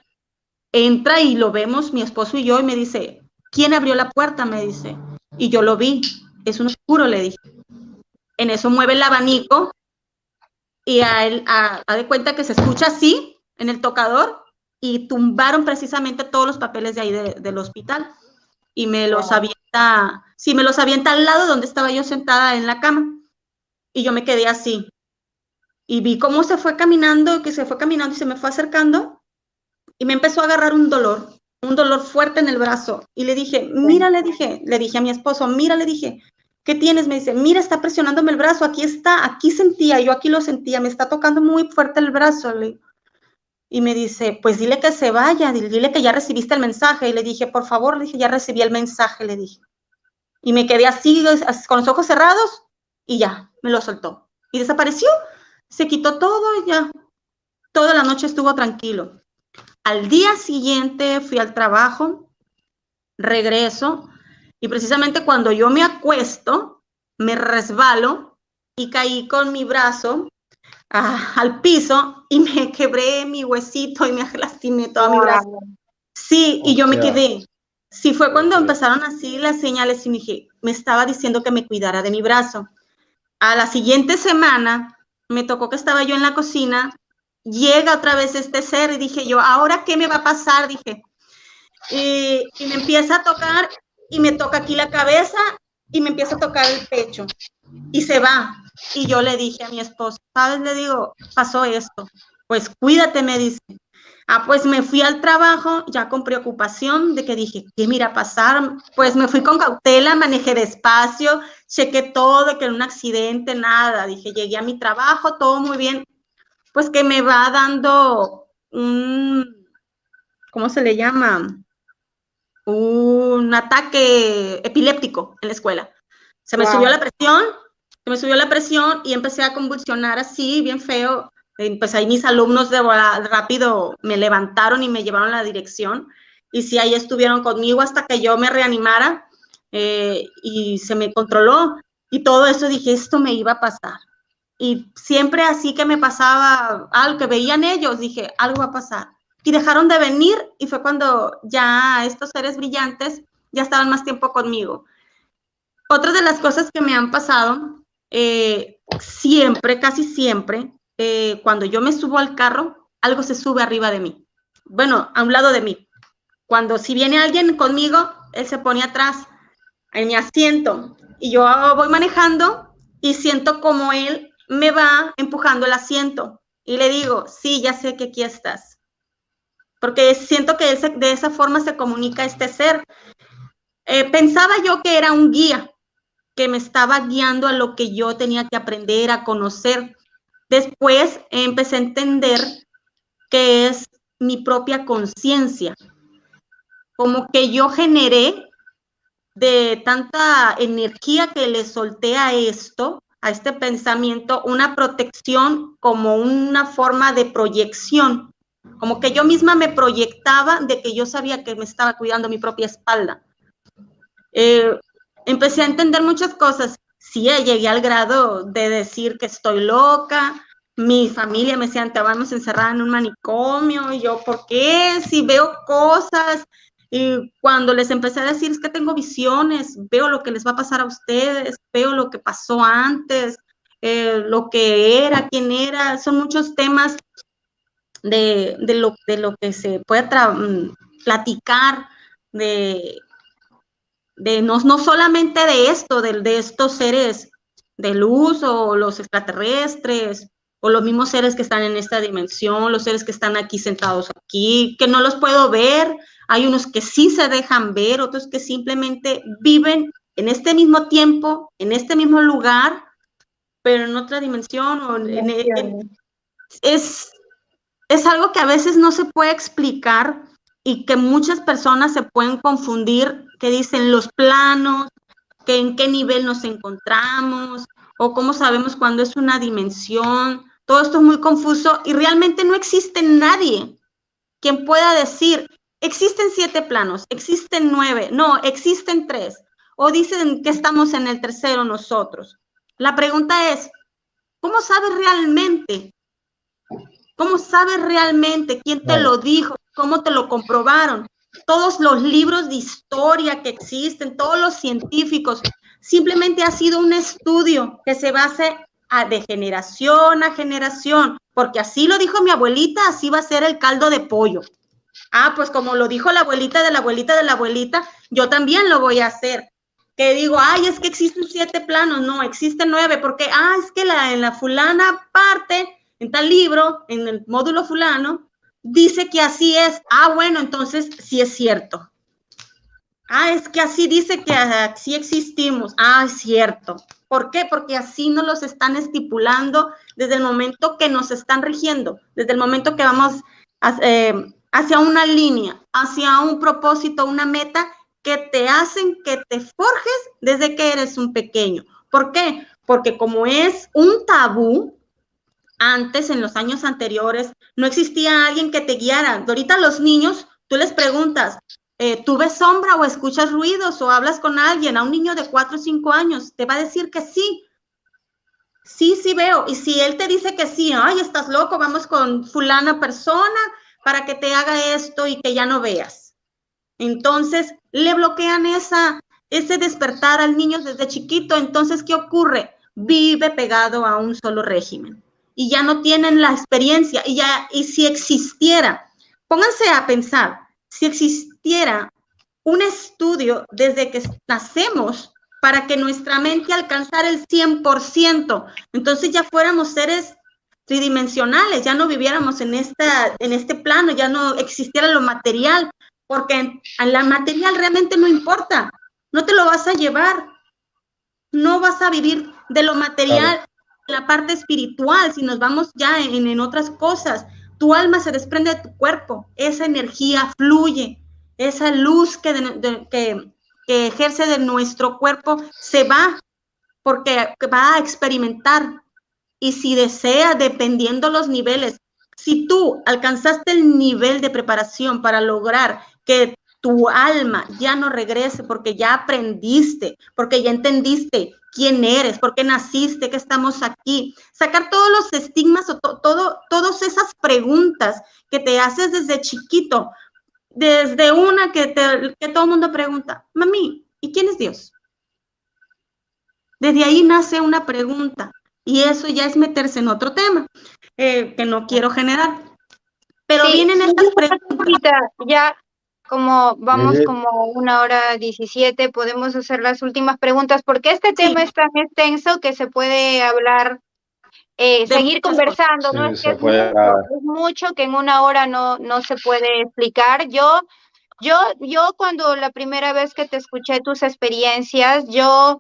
Speaker 3: entra y lo vemos, mi esposo y yo, y me dice: ¿quién abrió la puerta? Me dice, y yo lo vi, es un oscuro, le dije. En eso mueve el abanico y a él, de cuenta que se escucha así en el tocador y tumbaron precisamente todos los papeles de ahí del hospital y me los avienta me los avienta al lado donde estaba yo sentada en la cama. Y yo me quedé así. Y vi cómo se fue caminando y se me fue acercando. Y me empezó a agarrar un dolor fuerte en el brazo. Y le dije, mira, le dije a mi esposo, mira, le dije, ¿qué tienes? Me dice, mira, está presionándome el brazo, aquí sentía, yo aquí lo sentía, me está tocando muy fuerte el brazo. Y me dice, pues dile que se vaya, dile que ya recibiste el mensaje. Y le dije, por favor, le dije, ya recibí el mensaje, le dije. Y me quedé así, con los ojos cerrados, y ya, me lo soltó. Y desapareció, se quitó todo, y ya. Toda la noche estuvo tranquilo. Al día siguiente fui al trabajo, regreso, y precisamente cuando yo me acuesto, me resbalo y caí con mi brazo al piso y me quebré mi huesito y me lastimé todo mi brazo. Sí, y yo me quedé. Sí, fue cuando empezaron así las señales y me estaba diciendo que me cuidara de mi brazo. A la siguiente semana me tocó que estaba yo en la cocina, llega otra vez este ser y dije yo, ¿ahora qué me va a pasar? Dije, y me empieza a tocar y me toca aquí la cabeza y me empieza a tocar el pecho y se va. Y yo le dije a mi esposo, ¿sabes? Le digo, pasó esto. Pues cuídate, me dice. Pues me fui al trabajo ya con preocupación de que dije, ¿qué me irá a pasar? Pues me fui con cautela, manejé despacio, chequé todo, que en un accidente, nada. Dije, llegué a mi trabajo, todo muy bien. Pues que me va dando ¿cómo se le llama? Un ataque epiléptico en la escuela. Se me subió la presión y empecé a convulsionar así, bien feo. Pues ahí mis alumnos rápido me levantaron y me llevaron a la dirección. Y sí, ahí estuvieron conmigo hasta que yo me reanimara y se me controló. Y todo eso dije, esto me iba a pasar. Y siempre así que me pasaba algo que veían ellos, dije, algo va a pasar. Y dejaron de venir y fue cuando ya estos seres brillantes ya estaban más tiempo conmigo. Otra de las cosas que me han pasado, casi siempre, cuando yo me subo al carro, algo se sube arriba de mí. Bueno, a un lado de mí. Si viene alguien conmigo, él se pone atrás, en mi asiento. Y yo voy manejando y siento como él me va empujando el asiento. Y le digo, sí, ya sé que aquí estás. Porque siento que de esa forma se comunica este ser. Pensaba yo que era un guía, que me estaba guiando a lo que yo tenía que aprender, a conocer. Después empecé a entender que es mi propia conciencia. Como que yo generé de tanta energía que le solté a este pensamiento, una protección como una forma de proyección. Como que yo misma me proyectaba de que yo sabía que me estaba cuidando mi propia espalda. Empecé a entender muchas cosas. Sí, llegué al grado de decir que estoy loca. Mi familia me decía, te vamos a encerrar en un manicomio. Y yo, ¿por qué? Si veo cosas. Y cuando les empecé a decir, es que tengo visiones, veo lo que les va a pasar a ustedes, veo lo que pasó antes, lo que era, quién era. Son muchos temas de lo que se puede platicar, no solamente de esto, de estos seres de luz o los extraterrestres o los mismos seres que están en esta dimensión, los seres que están aquí sentados aquí, que no los puedo ver. Hay unos que sí se dejan ver, otros que simplemente viven en este mismo tiempo, en este mismo lugar, pero en otra dimensión. Es algo que a veces no se puede explicar y que muchas personas se pueden confundir, que dicen los planos, que en qué nivel nos encontramos, o cómo sabemos cuándo es una dimensión. Todo esto es muy confuso y realmente no existe nadie quien pueda decir, existen 7 planos, existen 9, no, existen 3, o dicen que estamos en el tercero nosotros. La pregunta es, ¿cómo sabes realmente? ¿Cómo sabes realmente? ¿Quién te lo dijo? ¿Cómo te lo comprobaron? Todos los libros de historia que existen, todos los científicos, simplemente ha sido un estudio que se base de generación a generación, porque así lo dijo mi abuelita, así va a ser el caldo de pollo. Pues como lo dijo la abuelita de la abuelita de la abuelita, yo también lo voy a hacer. que digo, ay, es que existen 7 planos, no, existen 9, porque, es que en la fulana parte, en tal libro, en el módulo fulano, dice que así es. Bueno, entonces sí es cierto. Es que así dice que así existimos. Es cierto. ¿Por qué? Porque así nos los están estipulando desde el momento que nos están rigiendo, desde el momento que vamos hacia una línea, hacia un propósito, una meta que te hacen que te forjes desde que eres un pequeño. ¿Por qué? Porque como es un tabú, antes, en los años anteriores, no existía alguien que te guiara. Ahorita los niños, tú les preguntas, ¿tú ves sombra o escuchas ruidos o hablas con alguien? A un niño de 4 o 5 años te va a decir que sí. Sí veo. Y si él te dice que sí, estás loco, vamos con fulana persona para que te haga esto y que ya no veas. Entonces, le bloquean ese despertar al niño desde chiquito. Entonces, ¿qué ocurre? Vive pegado a un solo régimen. Y ya no tienen la experiencia. Y si existiera, pónganse a pensar, si existiera un estudio desde que nacemos para que nuestra mente alcanzara el 100%, entonces ya fuéramos seres tridimensionales, ya no viviéramos en este plano, ya no existiera lo material, porque la material realmente no importa, no te lo vas a llevar, no vas a vivir de lo material, claro, la parte espiritual. Si nos vamos ya en otras cosas, tu alma se desprende de tu cuerpo, esa energía fluye, esa luz que ejerce de nuestro cuerpo se va, porque va a experimentar. Y si desea, dependiendo los niveles, si tú alcanzaste el nivel de preparación para lograr que tu alma ya no regrese porque ya aprendiste, porque ya entendiste quién eres, por qué naciste, que estamos aquí, sacar todos los estigmas o todas esas preguntas que te haces desde chiquito, desde una que todo el mundo pregunta, mami, ¿y quién es Dios? Desde ahí nace una pregunta. Y eso ya es meterse en otro tema que no quiero generar. Pero sí, vienen estas preguntas.
Speaker 2: Ya como vamos como 1:17, podemos hacer las últimas preguntas, porque este tema es tan extenso que se puede hablar, seguir conversando, sí, ¿no? Es que es mucho que en 1 hora no se puede explicar. Yo cuando la primera vez que te escuché tus experiencias, yo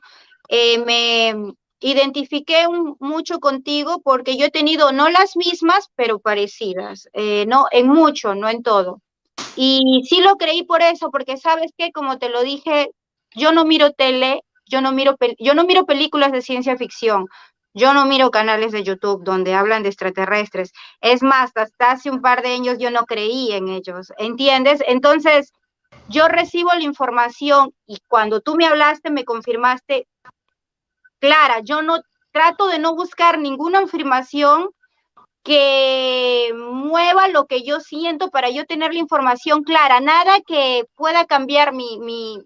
Speaker 2: me identifiqué mucho contigo porque yo he tenido no las mismas, pero parecidas, no en mucho, no en todo. Y sí lo creí por eso, porque sabes que, como te lo dije, yo no miro tele, yo no miro películas de ciencia ficción, yo no miro canales de YouTube donde hablan de extraterrestres. Es más, hasta hace un par de años yo no creí en ellos, ¿entiendes? Entonces, yo recibo la información y cuando tú me hablaste, me confirmaste, Clara, yo no trato de no buscar ninguna afirmación que mueva lo que yo siento para yo tener la información clara, nada que pueda cambiar mi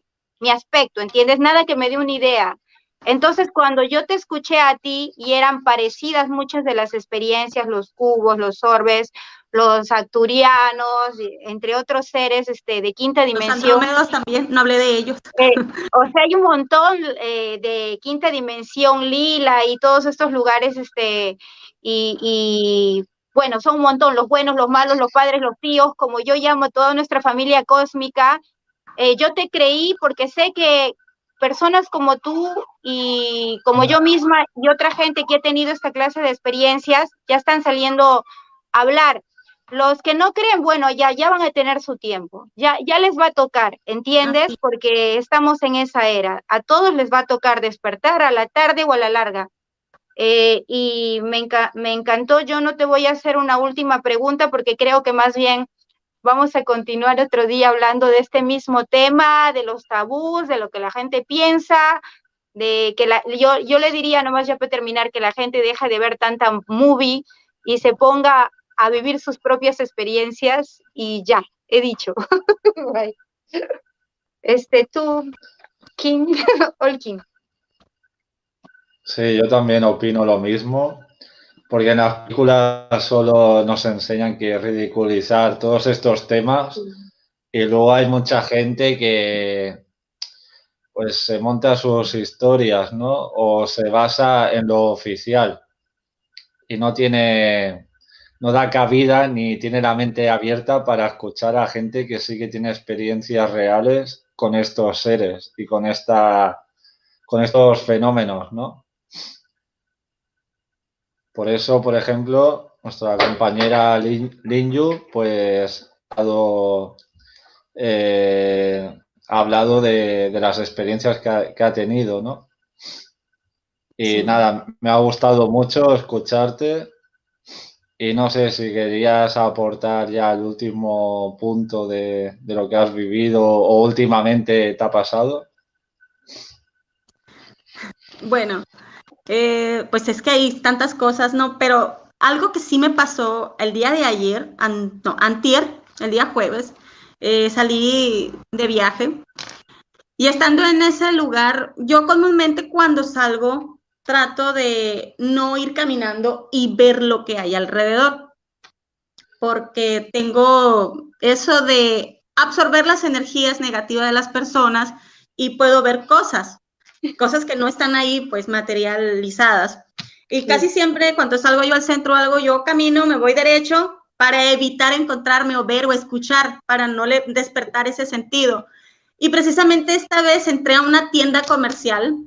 Speaker 2: aspecto, ¿entiendes? Nada que me dé una idea. Entonces, cuando yo te escuché a ti y eran parecidas muchas de las experiencias, los cubos, los orbes, los acturianos, entre otros seres de quinta dimensión.
Speaker 3: Los andrómedos también, no hablé de ellos.
Speaker 2: O sea, hay un montón de quinta dimensión, Lila y todos estos lugares, y bueno, son un montón, los buenos, los malos, los padres, los tíos, como yo llamo a toda nuestra familia cósmica. Yo te creí porque sé que personas como tú y como yo misma y otra gente que ha tenido esta clase de experiencias ya están saliendo a hablar. Los que no creen, bueno, ya van a tener su tiempo, ya les va a tocar, ¿entiendes? Porque estamos en esa era, a todos les va a tocar despertar a la tarde o a la larga. Y me encantó. Yo no te voy a hacer una última pregunta porque creo que más bien vamos a continuar otro día hablando de este mismo tema, de los tabús, de lo que la gente piensa, de que yo le diría, nomás ya para terminar, que la gente deje de ver tanta movie y se ponga a vivir sus propias experiencias y ya, he dicho. Tú, King, Olkin.
Speaker 1: Sí, yo también opino lo mismo, porque en las películas solo nos enseñan que ridiculizar todos estos temas y luego hay mucha gente que pues se monta sus historias, ¿no? O se basa en lo oficial y no da cabida ni tiene la mente abierta para escuchar a gente que sí que tiene experiencias reales con estos seres y con estos fenómenos, ¿no? Por eso, por ejemplo, nuestra compañera Linju, pues ha hablado de las experiencias que ha tenido, ¿no? Y
Speaker 3: Sí.
Speaker 1: nada, me ha gustado mucho escucharte y no sé si querías aportar ya el último punto de lo que has vivido o últimamente te ha pasado.
Speaker 3: Bueno, pues es que hay tantas cosas, ¿no? Pero algo que sí me pasó el día de ayer, no, antier, el día jueves, salí de viaje y estando en ese lugar, yo comúnmente cuando salgo trato de no ir caminando y ver lo que hay alrededor, porque tengo eso de absorber las energías negativas de las personas y puedo ver cosas que no están ahí pues materializadas. Y casi siempre cuando salgo yo al centro o algo, yo camino, me voy derecho para evitar encontrarme o ver o escuchar, para no despertar ese sentido. Y precisamente esta vez entré a una tienda comercial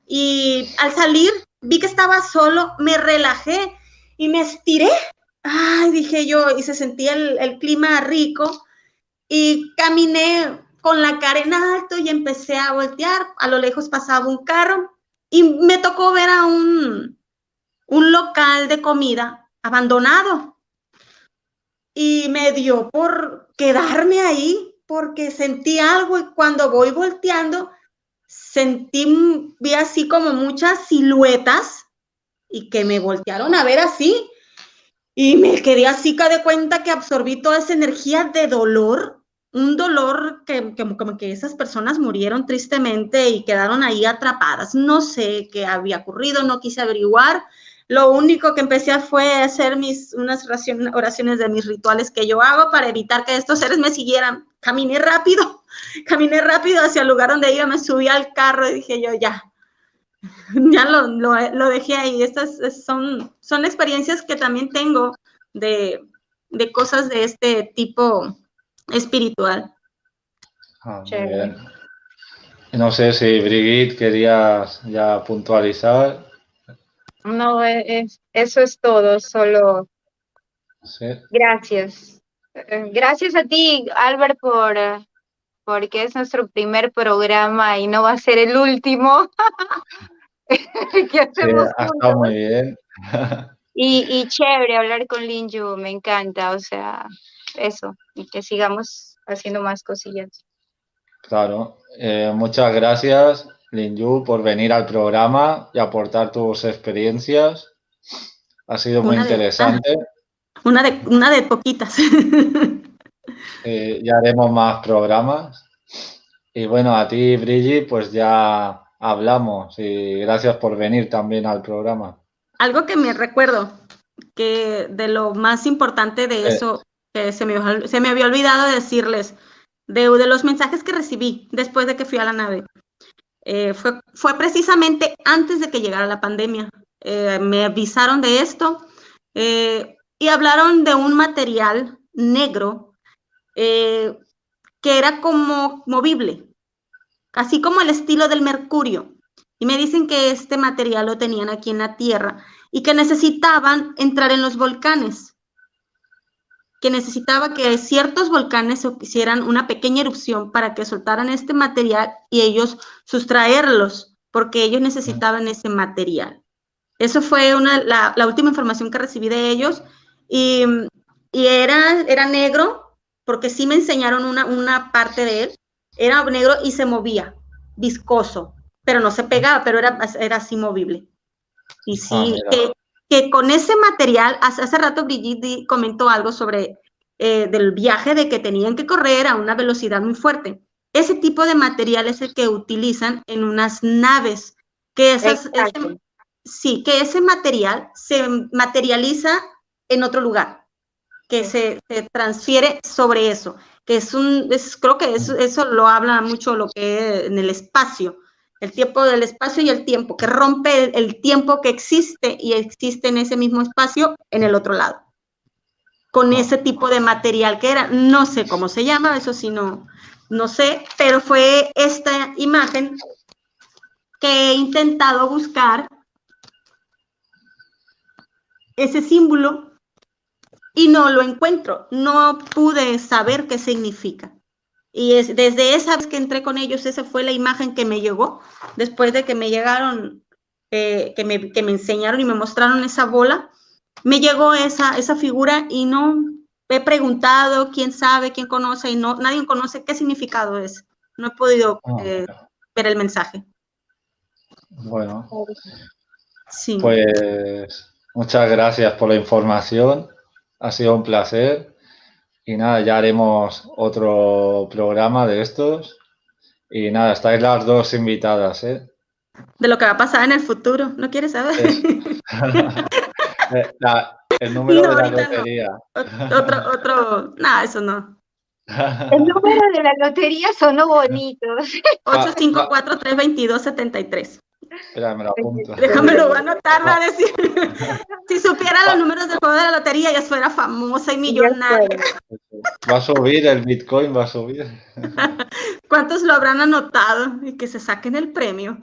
Speaker 3: y al salir vi que estaba solo, me relajé y me estiré. Ay, dije yo, y se sentía el clima rico y caminé con la cara en alto y empecé a voltear. A lo lejos pasaba un carro y me tocó ver a un local de comida abandonado. Y me dio por quedarme ahí porque sentí algo y cuando voy volteando vi así como muchas siluetas y que me voltearon a ver así y me quedé así que de cuenta que absorbí toda esa energía de dolor, un dolor que como que esas personas murieron tristemente y quedaron ahí atrapadas. No sé qué había ocurrido, no quise averiguar. Lo único que empecé fue a hacer unas oraciones de mis rituales que yo hago para evitar que estos seres me siguieran. Caminé rápido hacia el lugar donde iba, me subí al carro y dije yo, ya dejé ahí. Estas son experiencias que también tengo de cosas de este tipo espiritual.
Speaker 1: Muy bien. No sé si Brigitte querías ya puntualizar.
Speaker 2: No, eso es todo, solo
Speaker 1: Sí.
Speaker 2: gracias. Gracias a ti, Albert, porque es nuestro primer programa y no va a ser el último que hacemos
Speaker 1: Ha estado muy
Speaker 2: juntos.
Speaker 1: bien.
Speaker 2: Y chévere hablar con Linju, me encanta, o sea, eso, y que sigamos haciendo más cosillas.
Speaker 1: Claro. Muchas gracias, Linju, por venir al programa y aportar tus experiencias. Ha sido muy interesante.
Speaker 3: Una de poquitas.
Speaker 1: Ya haremos más programas. Y bueno, a ti, Brigitte, pues ya hablamos y gracias por venir también al programa.
Speaker 3: Algo que me recuerdo, que de lo más importante de eso, que se me había olvidado de decirles, de los mensajes que recibí después de que fui a la nave. Fue precisamente antes de que llegara la pandemia. Me avisaron de esto y hablaron de un material negro que era como movible, así como el estilo del mercurio. Y me dicen que este material lo tenían aquí en la Tierra y que necesitaban entrar en los volcanes, que necesitaba que ciertos volcanes hicieran una pequeña erupción para que soltaran este material y ellos sustraerlos, porque ellos necesitaban ese material. Eso fue la última información que recibí de ellos y era negro, porque sí me enseñaron una parte de él, era negro y se movía, viscoso, pero no se pegaba, pero era así movible. Y sí, que con ese material, hace rato Brigitte comentó algo sobre del viaje de que tenían que correr a una velocidad muy fuerte. Ese tipo de material es el que utilizan en unas naves, que que ese material se materializa en otro lugar, que se transfiere sobre eso, que creo que eso lo habla mucho lo que es en el espacio, el tiempo del espacio y el tiempo, que rompe el tiempo que existe y existe en ese mismo espacio en el otro lado, con ese tipo de material que era, no sé cómo se llama, eso sí no sé, pero fue esta imagen que he intentado buscar ese símbolo y no lo encuentro, no pude saber qué significa. Y desde esa vez que entré con ellos, esa fue la imagen que me llegó, después de que me llegaron, que me enseñaron y me mostraron esa bola, me llegó esa figura y no he preguntado quién sabe, quién conoce, y nadie conoce qué significado es. No he podido ver el mensaje.
Speaker 1: Bueno,
Speaker 3: sí.
Speaker 1: Pues muchas gracias por la información, ha sido un placer y nada, ya haremos otro programa de estos y nada, estáis las dos invitadas, ¿eh?
Speaker 3: De lo que va a pasar en el futuro, ¿no quieres saber?
Speaker 1: El número de la lotería.
Speaker 3: Otro, nada, eso no.
Speaker 2: El número de la lotería sonó bonito.
Speaker 3: 854-322-73.
Speaker 1: Espera, me lo apunto.
Speaker 3: Déjame lo voy a anotar, va a decir. Si supiera los números del juego de la lotería, ya fuera famosa y millonaria.
Speaker 1: Va a subir, el Bitcoin va a subir.
Speaker 3: ¿Cuántos lo habrán anotado? Y que se saquen el premio.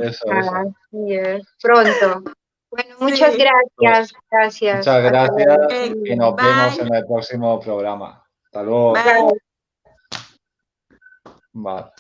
Speaker 1: Eso.
Speaker 2: Así es, pronto. Bueno, muchas gracias.
Speaker 1: Muchas gracias y nos vemos en el próximo programa. Hasta luego.
Speaker 3: Bye.
Speaker 1: Vale.